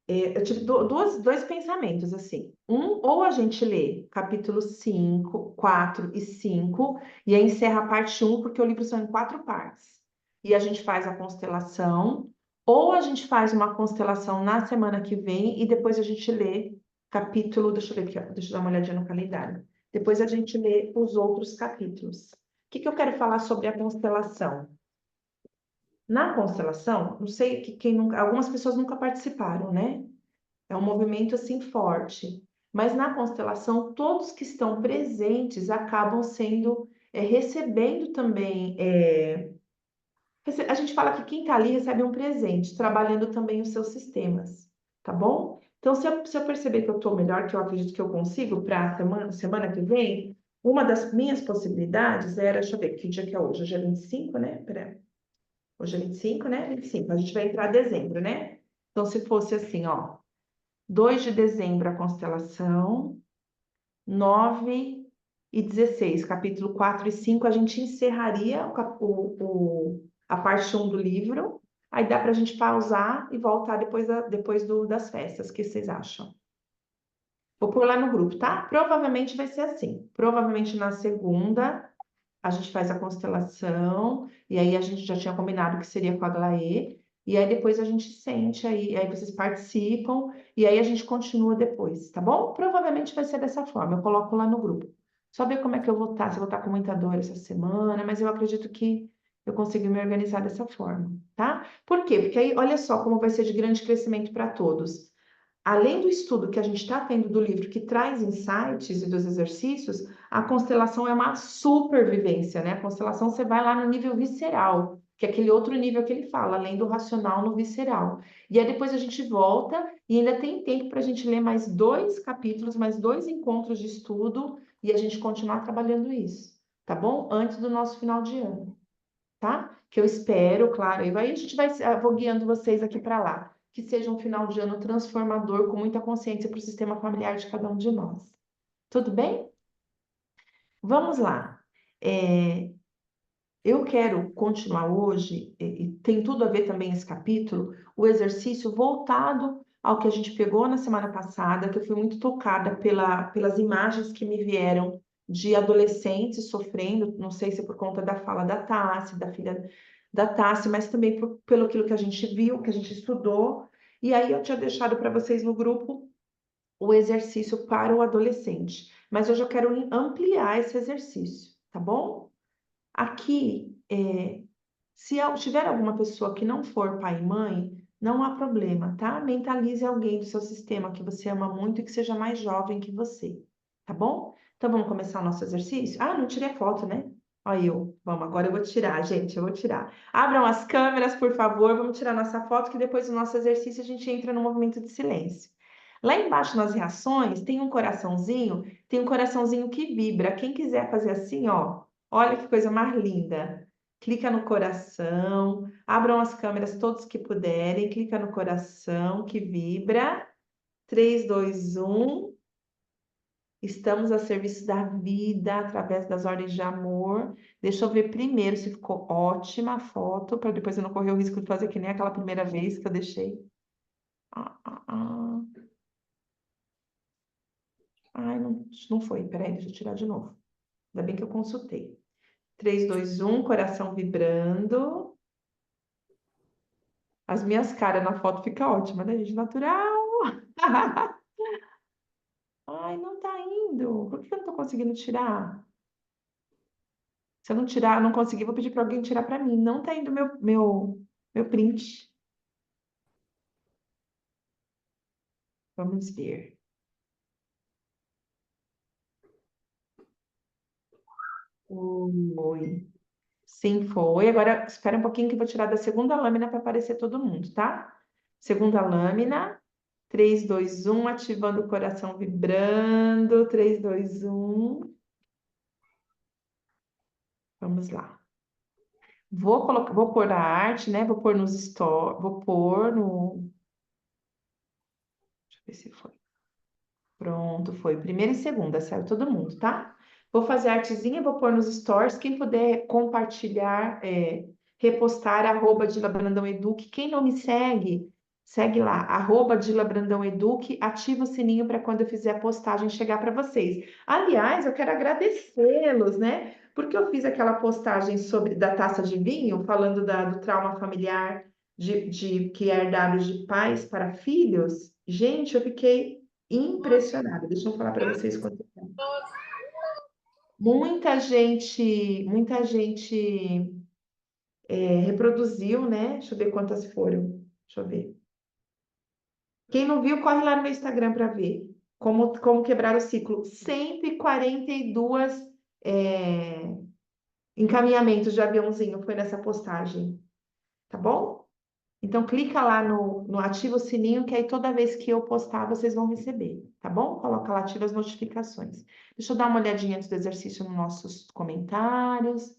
S1: Eu tive dois pensamentos, assim. Ou a gente lê capítulo 5, 4 e 5, e aí encerra a parte 1, porque o livro são em 4 partes. E a gente faz a constelação, ou a gente faz uma constelação na semana que vem, e depois a gente lê capítulo, deixa eu ver aqui, ó, deixa eu dar uma olhadinha no calendário. Depois a gente lê os outros capítulos. O que eu quero falar sobre a constelação? Na constelação, não sei que quem nunca, algumas pessoas nunca participaram, né? É um movimento assim forte. Mas na constelação, todos que estão presentes acabam sendo, recebendo também. A gente fala que quem está ali recebe um presente, trabalhando também os seus sistemas, tá bom? Então, se eu perceber que eu estou melhor, que eu acredito que eu consigo para a semana que vem, uma das minhas possibilidades era, deixa eu ver que dia que é hoje. Hoje é 25, né? Pera. Hoje é 25, né? 25. A gente vai entrar em dezembro, né? Então, se fosse assim, ó. 2 de dezembro, a constelação. 9 e 16, capítulo 4 e 5, a gente encerraria a parte 1 do livro. Aí dá para a gente pausar e voltar depois das festas. O que vocês acham? Vou pôr lá no grupo, tá? Provavelmente vai ser assim. Provavelmente na segunda a gente faz a constelação, e aí a gente já tinha combinado que seria com a Aglaê, e aí depois a gente sente aí vocês participam, e aí a gente continua depois, tá bom? Provavelmente vai ser dessa forma, eu coloco lá no grupo. Só ver como é que eu vou estar, se eu vou estar com muita dor essa semana, mas eu acredito que eu consigo me organizar dessa forma, tá? Por quê? Porque aí, olha só como vai ser de grande crescimento para todos. Além do estudo que a gente está tendo do livro, que traz insights e dos exercícios, a constelação é uma supervivência, né? A constelação você vai lá no nível visceral, que é aquele outro nível que ele fala, além do racional no visceral. E aí depois a gente volta e ainda tem tempo para a gente ler mais 2 capítulos, mais 2 encontros de estudo e a gente continuar trabalhando isso, tá bom? Antes do nosso final de ano, tá? Que eu espero, claro, e aí a gente vai, vou guiando vocês aqui para lá. Que seja um final de ano transformador, com muita consciência para o sistema familiar de cada um de nós. Tudo bem? Vamos lá. Eu quero continuar hoje, e tem tudo a ver também esse capítulo, o exercício voltado ao que a gente pegou na semana passada, que eu fui muito tocada pelas imagens que me vieram de adolescentes sofrendo, não sei se é por conta da fala da Tassi, da filha da Tassi, mas também pelo aquilo que a gente viu, que a gente estudou. E aí eu tinha deixado para vocês no grupo o exercício para o adolescente. Mas hoje eu quero ampliar esse exercício, tá bom? Aqui, se tiver alguma pessoa que não for pai e mãe, não há problema, tá? Mentalize alguém do seu sistema que você ama muito e que seja mais jovem que você, tá bom? Então vamos começar o nosso exercício? Ah, não tirei foto, né? Olha eu. Vamos, agora eu vou tirar, gente, eu vou tirar. Abram as câmeras, por favor, vamos tirar nossa foto, que depois do nosso exercício a gente entra no movimento de silêncio. Lá embaixo nas reações tem um coraçãozinho que vibra. Quem quiser fazer assim, ó, olha que coisa mais linda. Clica no coração, abram as câmeras todos que puderem, clica no coração que vibra. 3, 2, 1. Estamos a serviço da vida através das ordens de amor. Deixa eu ver primeiro se ficou ótima a foto, para depois eu não correr o risco de fazer que nem aquela primeira vez que eu deixei. Ai, não foi. Peraí, deixa eu tirar de novo. Ainda bem que eu consultei. 3, 2, 1, coração vibrando. As minhas caras na foto ficam ótimas, né, gente? Natural. Ai, não tá indo. Por que eu não tô conseguindo tirar? Se eu não tirar, não conseguir, vou pedir para alguém tirar para mim. Não tá indo meu print. Vamos ver. Oi. Sim, foi. Agora, espera um pouquinho que eu vou tirar da segunda lâmina para aparecer todo mundo, tá? Segunda lâmina. 3, 2, 1. Ativando o coração vibrando. 3, 2, 1. Vamos lá. Vou pôr a arte, né? Vou pôr nos stories. Vou pôr no... Deixa eu ver se foi. Pronto, foi. Primeira e segunda, saiu todo mundo, tá? Vou fazer a artezinha, vou pôr nos stories. Quem puder compartilhar, repostar, @DilaBrandãoEduque. Quem não me segue, segue lá, @DilaBrandãoEduque. Ativa o sininho para quando eu fizer a postagem chegar para vocês. Aliás, eu quero agradecê-los, né? Porque eu fiz aquela postagem sobre da taça de vinho, falando do trauma familiar que é herdado de pais para filhos. Gente, eu fiquei impressionada. Deixa eu falar para vocês quanto tempo. Muita gente reproduziu, né? Deixa eu ver quantas foram. Deixa eu ver. Quem não viu, corre lá no meu Instagram para ver como quebrar o ciclo. 142 é, encaminhamentos de aviãozinho foi nessa postagem, tá bom? Então, clica lá no ativa o sininho, que aí toda vez que eu postar, vocês vão receber, tá bom? Coloca lá, ativa as notificações. Deixa eu dar uma olhadinha antes do exercício nos nossos comentários.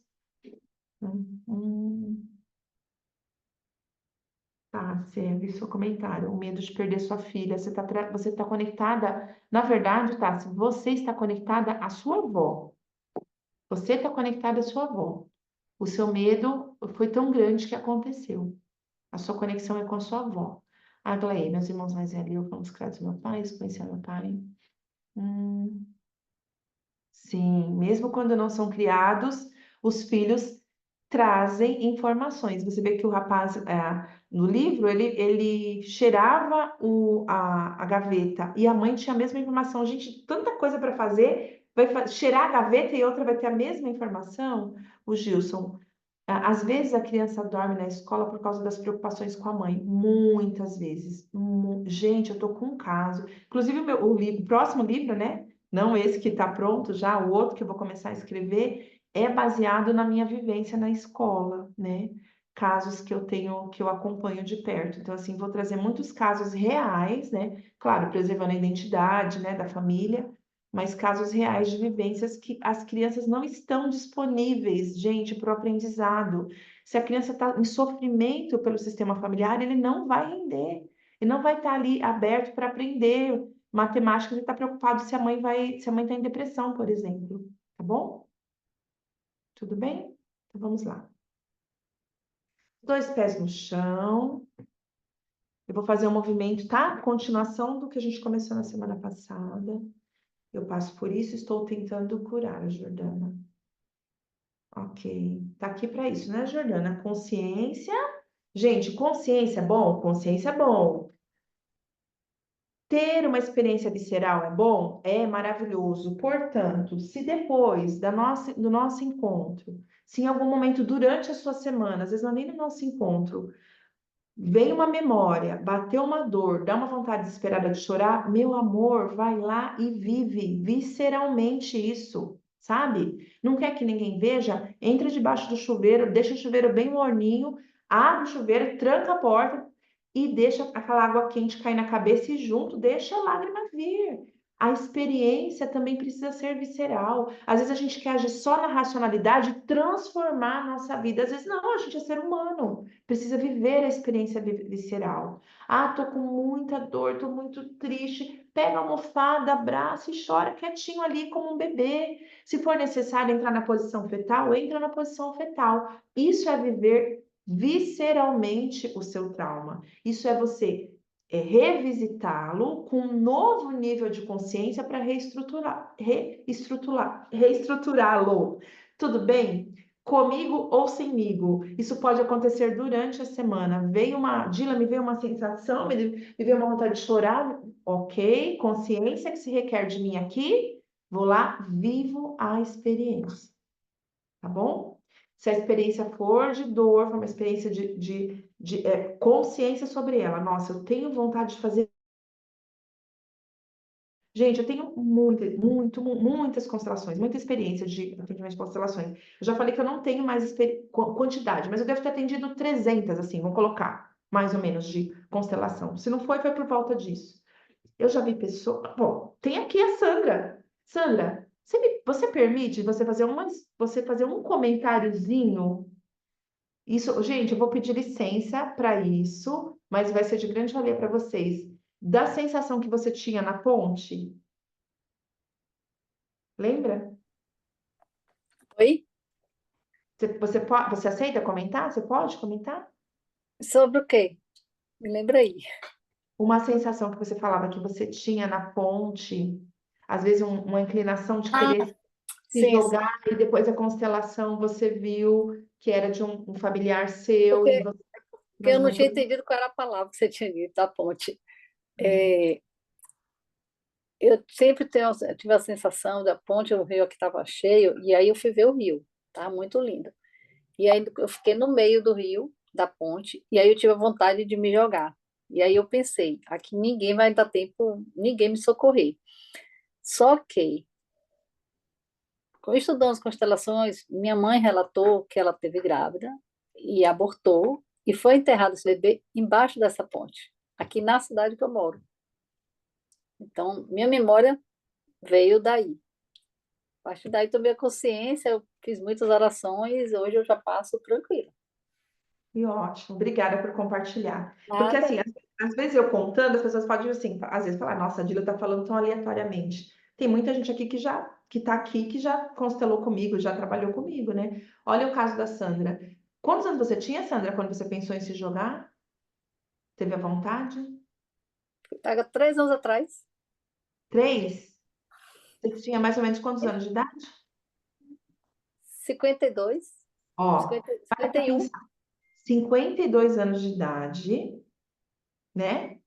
S1: Tá, você viu seu comentário. O medo de perder sua filha. Você tá conectada. Na verdade, tá, se você está conectada à sua avó. Você está conectada à sua avó. O seu medo foi tão grande que aconteceu. A sua conexão é com a sua avó. Aglaê, meus irmãos mais velhos, fomos criados do meu pai, conheci meu pai. Sim, mesmo quando não são criados, os filhos trazem informações. Você vê que o rapaz, no livro, ele cheirava a gaveta e a mãe tinha a mesma informação. Gente, tanta coisa para fazer, cheirar a gaveta e outra vai ter a mesma informação. O Gilson, às vezes a criança dorme na escola por causa das preocupações com a mãe. Muitas vezes. Gente, eu tô com um caso. Inclusive, o próximo livro, né? Não esse que está pronto já, o outro que eu vou começar a escrever, é baseado na minha vivência na escola, né? Casos que eu acompanho de perto. Então, assim, vou trazer muitos casos reais, né? Claro, preservando a identidade, né, da família, mas casos reais de vivências que as crianças não estão disponíveis, gente, para o aprendizado. Se a criança está em sofrimento pelo sistema familiar, ele não vai render, ele não vai estar ali aberto para aprender matemática, ele está preocupado se a mãe está em depressão, por exemplo, tá bom? Tudo bem? Então vamos lá. 2 pés no chão. Eu vou fazer um movimento, tá? Continuação do que a gente começou na semana passada. Eu passo por isso, estou tentando curar, Jordana. Ok. Tá aqui para isso, né, Jordana? Consciência. Gente, consciência é bom? Consciência é bom. Ter uma experiência visceral é bom? É maravilhoso. Portanto, se depois do nosso encontro, se em algum momento durante a sua semana, às vezes não é nem no nosso encontro, vem uma memória, bateu uma dor, dá uma vontade desesperada de chorar, meu amor, vai lá e vive visceralmente isso, sabe? Não quer que ninguém veja? Entra debaixo do chuveiro, deixa o chuveiro bem morninho, abre o chuveiro, tranca a porta, e deixa aquela água quente cair na cabeça e junto deixa a lágrima vir. A experiência também precisa ser visceral. Às vezes a gente quer agir só na racionalidade e transformar a nossa vida. Às vezes não, a gente é ser humano, precisa viver a experiência visceral. Ah, tô com muita dor, tô muito triste. Pega a almofada, abraça e chora quietinho ali como um bebê. Se for necessário entrar na posição fetal, entra na posição fetal. Isso é viver visceralmente o seu trauma. Isso é você revisitá-lo com um novo nível de consciência para reestruturá-lo. Tudo bem? Comigo ou semigo. Isso pode acontecer durante a semana. Dila, me veio uma sensação, me veio uma vontade de chorar. Ok, consciência que se requer de mim aqui. Vou lá, vivo a experiência. Tá bom? Se a experiência for de dor, for uma experiência de consciência sobre ela. Nossa, eu tenho vontade de fazer. Gente, eu tenho muitas constelações, muita experiência de atendimento de constelações. Eu já falei que eu não tenho mais quantidade, mas eu devo ter atendido 300, assim, vamos colocar, mais ou menos, de constelação. Se não foi por volta disso. Eu já vi pessoas. Bom, tem aqui a Sandra. Sandra, você permite você fazer um comentáriozinho? Isso, gente, eu vou pedir licença para isso, mas vai ser de grande valia para vocês. Da sensação que você tinha na ponte, lembra?
S3: Oi?
S1: Você aceita comentar? Você pode comentar?
S3: Sobre o quê? Me lembra aí.
S1: Uma sensação que você falava que você tinha na ponte, às vezes uma inclinação de
S3: Ah,
S1: querer se
S3: sim, sim.
S1: jogar, e depois a constelação você viu que era de um familiar seu e
S3: Porque,
S1: você
S3: porque eu não tinha
S1: lembrou.
S3: entendido qual era a palavra que você tinha dito, da ponte. É, eu sempre tive a sensação da ponte, o rio aqui estava cheio, e aí eu fui ver o rio, estava muito lindo. E aí eu fiquei no meio do rio, da ponte, e aí eu tive a vontade de me jogar. E aí eu pensei, aqui ninguém vai dar tempo, ninguém me socorrer. Só que, estudando as constelações, minha mãe relatou que ela teve grávida e abortou, e foi enterrado esse bebê embaixo dessa ponte, aqui na cidade que eu moro. Então, minha memória veio daí. A partir daí tomei a consciência, eu fiz muitas orações, hoje eu já passo tranquila.
S1: E ótimo, obrigada por compartilhar. Porque
S3: Nada.
S1: assim, às vezes eu contando, as pessoas podem assim, às vezes falar, nossa, a Dila tá falando tão aleatoriamente. Tem muita gente aqui que tá aqui, que já constelou comigo, já trabalhou comigo, né? Olha o caso da Sandra. Quantos anos você tinha, Sandra, quando você pensou em se jogar? Teve a vontade?
S3: Pega 3 anos atrás,
S1: 3? Você tinha mais ou menos quantos anos de idade?
S3: 52,
S1: Ó,
S3: 50,
S1: para pra
S3: 51.
S1: pensar. 52 anos de idade, né?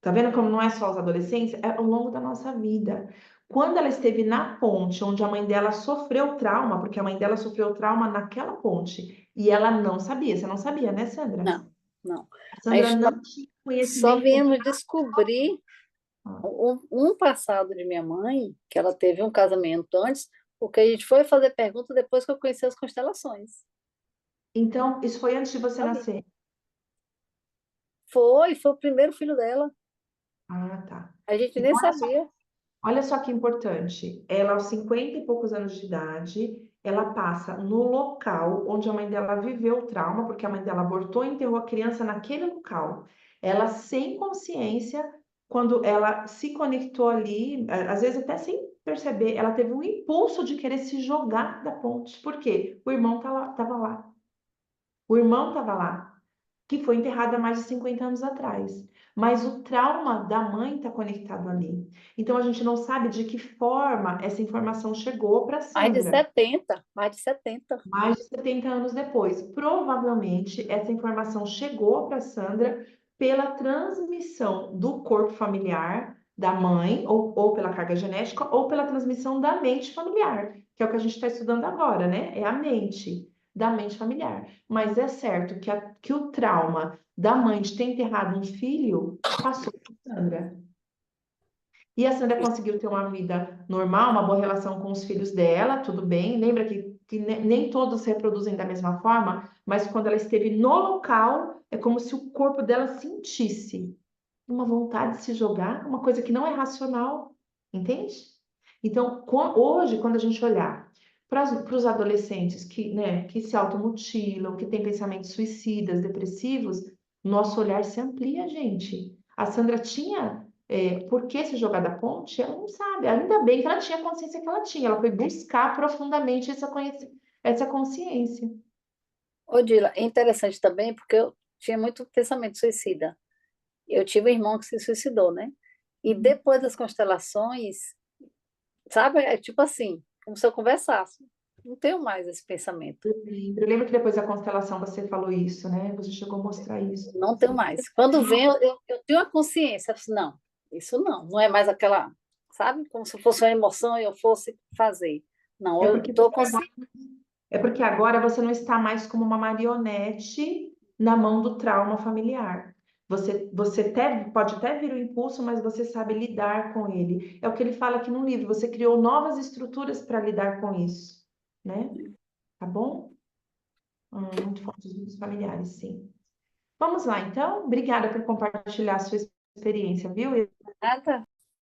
S1: Tá vendo como não é só os adolescentes? É ao longo da nossa vida. Quando ela esteve na ponte, onde a mãe dela sofreu trauma, porque a mãe dela sofreu trauma naquela ponte, e ela não sabia. Você não sabia, né, Sandra?
S3: Não, não.
S1: A
S3: A
S1: Sandra
S3: gente
S1: não tinha
S3: só
S1: conhecimento.
S3: viemos descobrir um passado de minha mãe, que ela teve um casamento antes, porque a gente foi fazer pergunta depois que eu conheci as constelações.
S1: Então, isso foi antes de você
S3: Sabe?
S1: nascer.
S3: Foi o primeiro filho dela.
S1: Ah, tá.
S3: A gente nem
S1: Então,
S3: sabia.
S1: olha só que importante. Ela, aos 50 e poucos anos de idade, ela passa no local onde a mãe dela viveu o trauma, porque a mãe dela abortou e enterrou a criança naquele local. Ela, sem consciência, quando ela se conectou ali, às vezes até sem perceber, ela teve um impulso de querer se jogar da ponte. Por quê? O irmão estava lá. O irmão estava lá, que foi enterrado há mais de 50 anos atrás. Mas o trauma da mãe está conectado ali. Então a gente não sabe de que forma essa informação chegou para
S3: Mais de
S1: Sandra.
S3: 70, mais de 70.
S1: Mais de 70 anos depois. Provavelmente essa informação chegou para Sandra pela transmissão do corpo familiar da mãe, ou pela carga genética, ou pela transmissão da mente familiar, que é o que a gente está estudando agora, né? É a mente, da mente familiar. Mas é certo que o trauma da mãe de ter enterrado um filho passou para Sandra. E a Sandra conseguiu ter uma vida normal, uma boa relação com os filhos dela, tudo bem. Lembra que que nem todos se reproduzem da mesma forma, mas quando ela esteve no local, é como se o corpo dela sentisse uma vontade de se jogar, uma coisa que não é racional, entende? Então, hoje, quando a gente olhar para os adolescentes que, né, que se automutilam, que têm pensamentos suicidas, depressivos, nosso olhar se amplia, gente. A Sandra tinha por que se jogar da ponte? Ela não sabe. Ainda bem que ela tinha a consciência que ela tinha. Ela foi buscar profundamente essa consciência.
S3: Odila, é interessante também porque eu tinha muito pensamento suicida. Eu tive um irmão que se suicidou, né? E depois das constelações, sabe? É tipo assim, como se eu conversasse. Não tenho mais esse pensamento.
S1: Eu lembro que depois da constelação você falou isso, né? Você chegou a mostrar isso.
S3: Não tenho mais. Quando vem, eu tenho a consciência. Eu disse, não, isso não é mais aquela, sabe? Como se fosse uma emoção e eu fosse fazer. Não,
S1: É
S3: eu
S1: porque
S3: estou
S1: você
S3: consciente.
S1: É porque agora você não está mais como uma marionete na mão do trauma familiar. Pode até vir o impulso, mas você sabe lidar com ele. É o que ele fala aqui no livro. Você criou novas estruturas para lidar com isso, né? Tá bom? Muito forte os vínculos familiares, sim. Vamos lá, então. Obrigada por compartilhar a sua experiência, viu?
S3: Nada.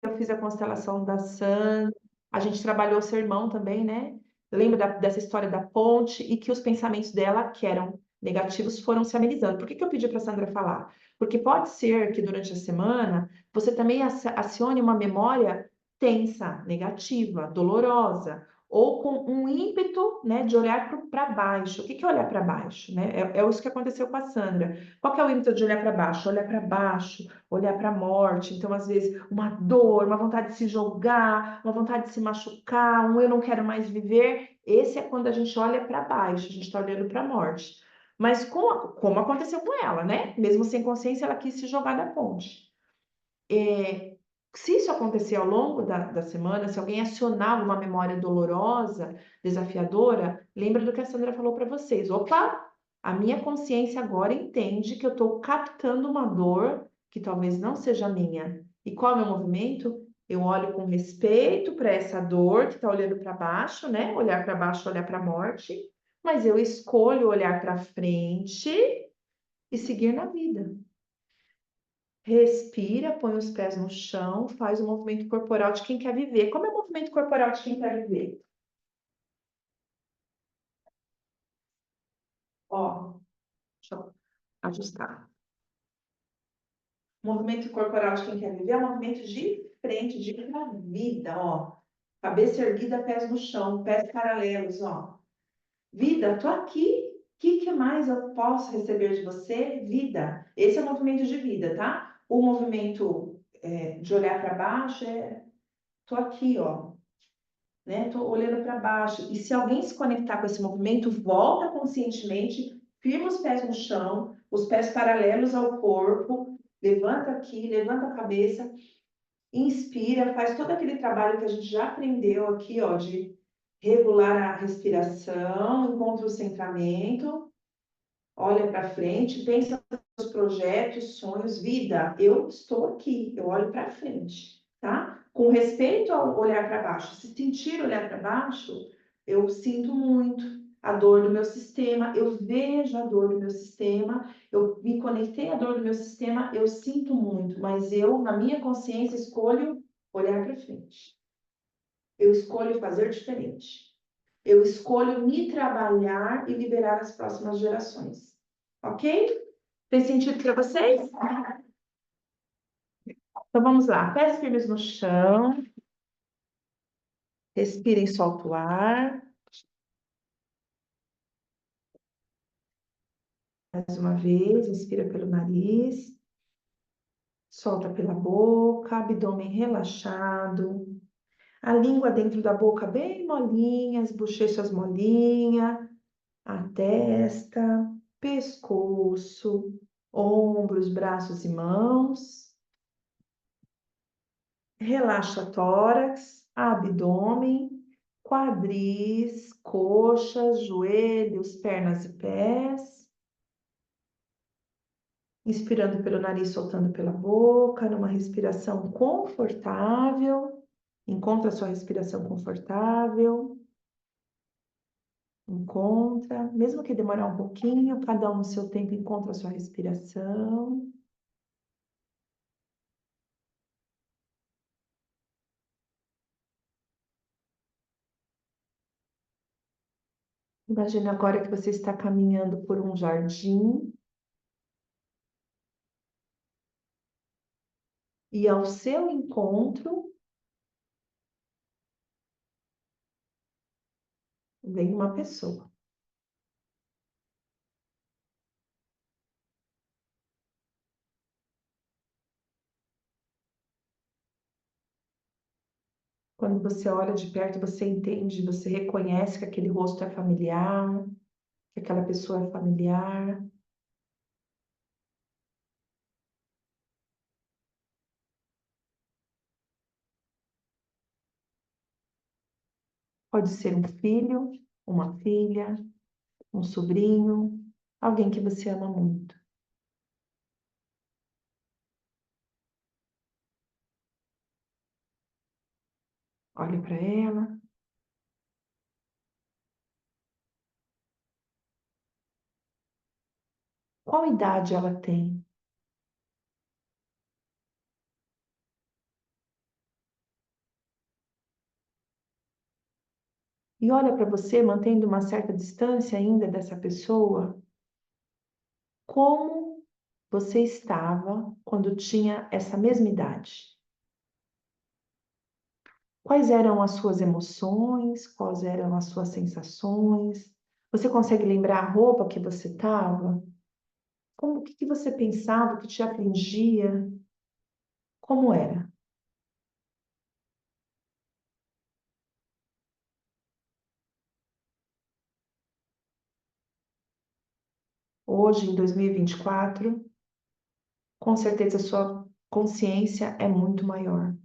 S1: Eu fiz a constelação da Sandra, a gente trabalhou o seu irmão também, né? Lembra dessa história da ponte e que os pensamentos dela, que eram negativos, foram se amenizando. Por que que eu pedi para a Sandra falar? Porque pode ser que durante a semana você também acione uma memória tensa, negativa, dolorosa, ou com um ímpeto, né, de olhar para baixo. O que que é olhar para baixo, né? É isso que aconteceu com a Sandra. Qual que é o ímpeto de olhar para baixo? Olhar para baixo, olhar para a morte. Então, às vezes, uma dor, uma vontade de se jogar, uma vontade de se machucar, um eu não quero mais viver. Esse é quando a gente olha para baixo, a gente está olhando para a morte. Mas como aconteceu com ela, né? Mesmo sem consciência, ela quis se jogar da ponte. Se isso acontecer ao longo da semana, se alguém acionar uma memória dolorosa, desafiadora, lembra do que a Sandra falou para vocês. Opa, a minha consciência agora entende que eu estou captando uma dor que talvez não seja minha. E qual é o meu movimento? Eu olho com respeito para essa dor que está olhando para baixo, né? Olhar para baixo, olhar para a morte, mas eu escolho olhar para frente e seguir na vida. Respira, põe os pés no chão, faz o movimento corporal de quem quer viver. Como é o movimento corporal de quem quer viver? Ó, deixa eu ajustar. O movimento corporal de quem quer viver é um movimento de frente, de ir para a vida, ó. Cabeça erguida, pés no chão, pés paralelos, ó. Vida, tô aqui. O que mais eu posso receber de você? Vida. Esse é o movimento de vida, tá? O movimento de olhar para baixo tô aqui, ó. Né? Tô olhando para baixo. E se alguém se conectar com esse movimento, volta conscientemente, firma os pés no chão, os pés paralelos ao corpo, levanta aqui, levanta a cabeça, inspira, faz todo aquele trabalho que a gente já aprendeu aqui, ó, de regular a respiração, encontra o centramento, olha para frente, pensa nos projetos, sonhos, vida. Eu estou aqui, eu olho para frente, tá? Com respeito ao olhar para baixo. Se sentir olhar para baixo, eu sinto muito a dor do meu sistema, eu vejo a dor do meu sistema, eu me conectei à dor do meu sistema, eu sinto muito, mas eu, na minha consciência, escolho olhar para frente. Eu escolho fazer diferente. Eu escolho me trabalhar e liberar as próximas gerações. Ok? Fez sentido para vocês? Então vamos lá. Pés firmes no chão. Respirem, solta o ar. Mais uma vez, inspira pelo nariz. Solta pela boca, abdômen relaxado. A língua dentro da boca bem molinha, as bochechas molinha. A testa, pescoço, ombros, braços e mãos. Relaxa tórax, abdômen, quadris, coxas, joelhos, pernas e pés. Inspirando pelo nariz, soltando pela boca, numa respiração confortável. Encontra a sua respiração confortável. Encontra, mesmo que demorar um pouquinho, cada um no seu tempo encontra a sua respiração. Imagine agora que você está caminhando por um jardim e ao seu encontro vem uma pessoa. Quando você olha de perto, você entende, você reconhece que aquele rosto é familiar, que aquela pessoa é familiar. Pode ser um filho, uma filha, um sobrinho, alguém que você ama muito. Olhe para ela. Qual idade ela tem? E olha para você, mantendo uma certa distância ainda dessa pessoa, como você estava quando tinha essa mesma idade? Quais eram as suas emoções? Quais eram as suas sensações? Você consegue lembrar a roupa que você estava? Como, o que que você pensava, o que te afligia? Como era? Hoje, em 2024, com certeza a sua consciência é muito maior.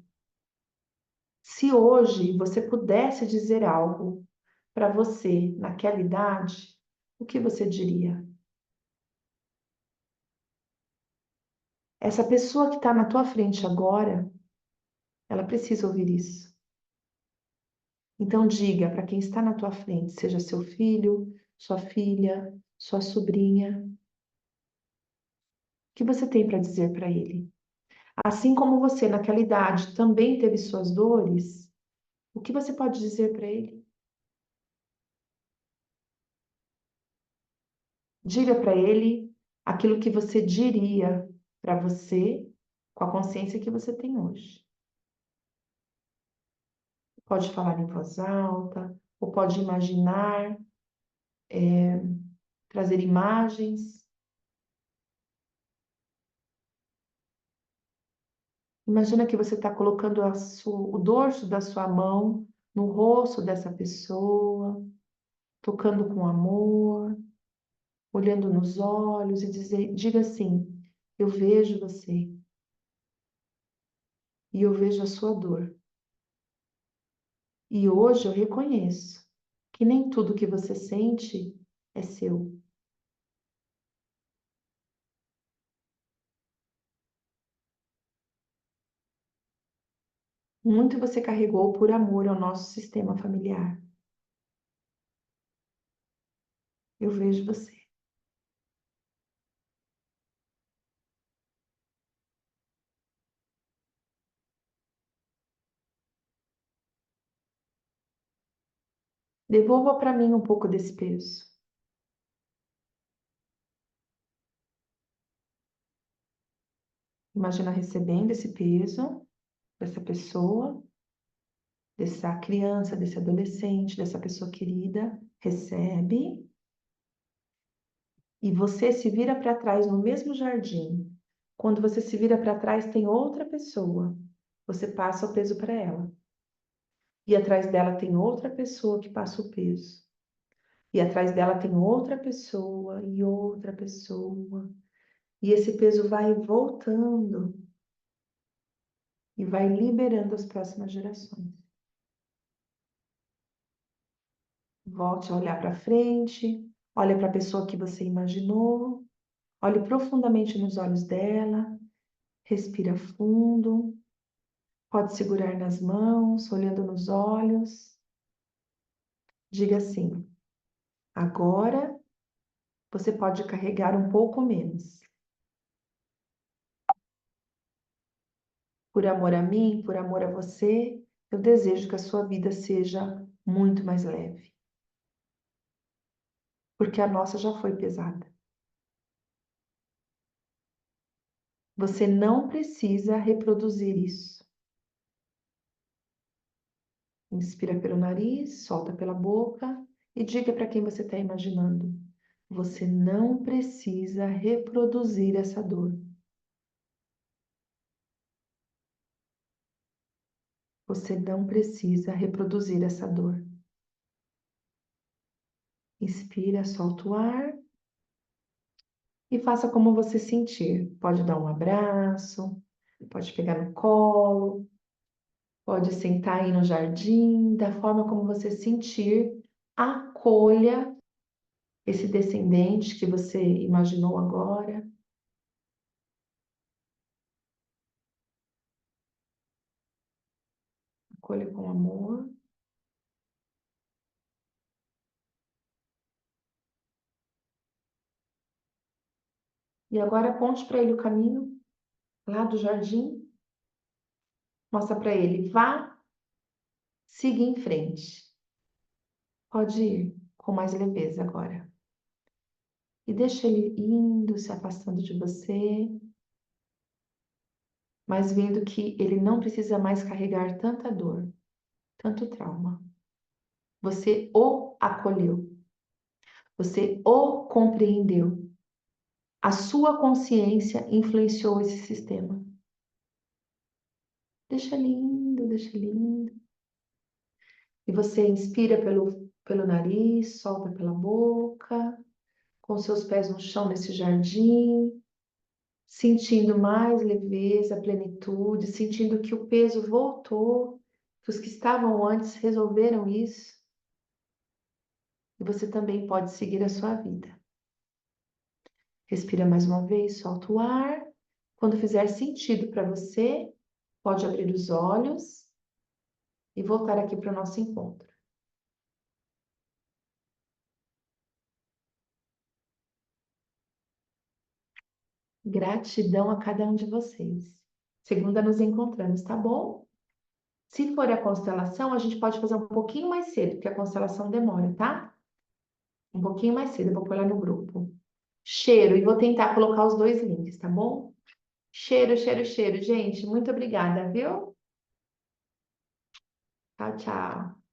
S1: Se hoje você pudesse dizer algo para você naquela idade, o que você diria? Essa pessoa que está na tua frente agora, ela precisa ouvir isso. Então diga para quem está na tua frente, seja seu filho, sua filha, sua sobrinha, o que você tem para dizer para ele? Assim como você naquela idade também teve suas dores, o que você pode dizer para ele? Diga para ele aquilo que você diria para você com a consciência que você tem hoje. Pode falar em voz alta, ou pode imaginar, trazer imagens. Imagina que você está colocando o dorso da sua mão no rosto dessa pessoa, tocando com amor, olhando nos olhos e diga assim: eu vejo você e eu vejo a sua dor. E hoje eu reconheço que nem tudo que você sente é seu. Muito você carregou por amor ao nosso sistema familiar. Eu vejo você. Devolva para mim um pouco desse peso. Imagina recebendo esse peso dessa pessoa, dessa criança, desse adolescente, dessa pessoa querida. Recebe. E você se vira para trás no mesmo jardim. Quando você se vira para trás, tem outra pessoa. Você passa o peso para ela. E atrás dela tem outra pessoa que passa o peso. E atrás dela tem outra pessoa e outra pessoa. E esse peso vai voltando e vai liberando as próximas gerações. Volte a olhar para frente, olhe para a pessoa que você imaginou, olhe profundamente nos olhos dela, respira fundo, pode segurar nas mãos, olhando nos olhos. Diga assim: Agora, você pode carregar um pouco menos. Por amor a mim, por amor a você, eu desejo que a sua vida seja muito mais leve. Porque a nossa já foi pesada. Você não precisa reproduzir isso. Inspira pelo nariz, solta pela boca e diga para quem você está imaginando. Você não precisa reproduzir essa dor. Você não precisa reproduzir essa dor. Inspira, solta o ar e faça como você sentir. Pode dar um abraço, pode pegar no colo, pode sentar aí no jardim, da forma como você sentir. Acolha esse descendente que você imaginou agora. Acolha com amor. E agora aponte para ele o caminho lá do jardim. Mostra para ele, vá, siga em frente. Pode ir com mais leveza agora. E deixa ele indo, se afastando de você, mas vendo que ele não precisa mais carregar tanta dor, tanto trauma. Você o acolheu. Você o compreendeu. A sua consciência influenciou esse sistema. Deixa lindo, deixa lindo. E você inspira pelo nariz, solta pela boca, com seus pés no chão nesse jardim, sentindo mais leveza, plenitude, sentindo que o peso voltou, que os que estavam antes resolveram isso. E você também pode seguir a sua vida. Respira mais uma vez, solta o ar. Quando fizer sentido para você, pode abrir os olhos e voltar aqui para o nosso encontro. Gratidão a cada um de vocês. Segunda nos encontramos, tá bom? Se for a constelação, a gente pode fazer um pouquinho mais cedo, porque a constelação demora, tá? Um pouquinho mais cedo, eu vou pôr lá no grupo. Cheiro, e vou tentar colocar os dois links, tá bom? Cheiro, cheiro, cheiro. Gente, muito obrigada, viu? Tchau, tchau.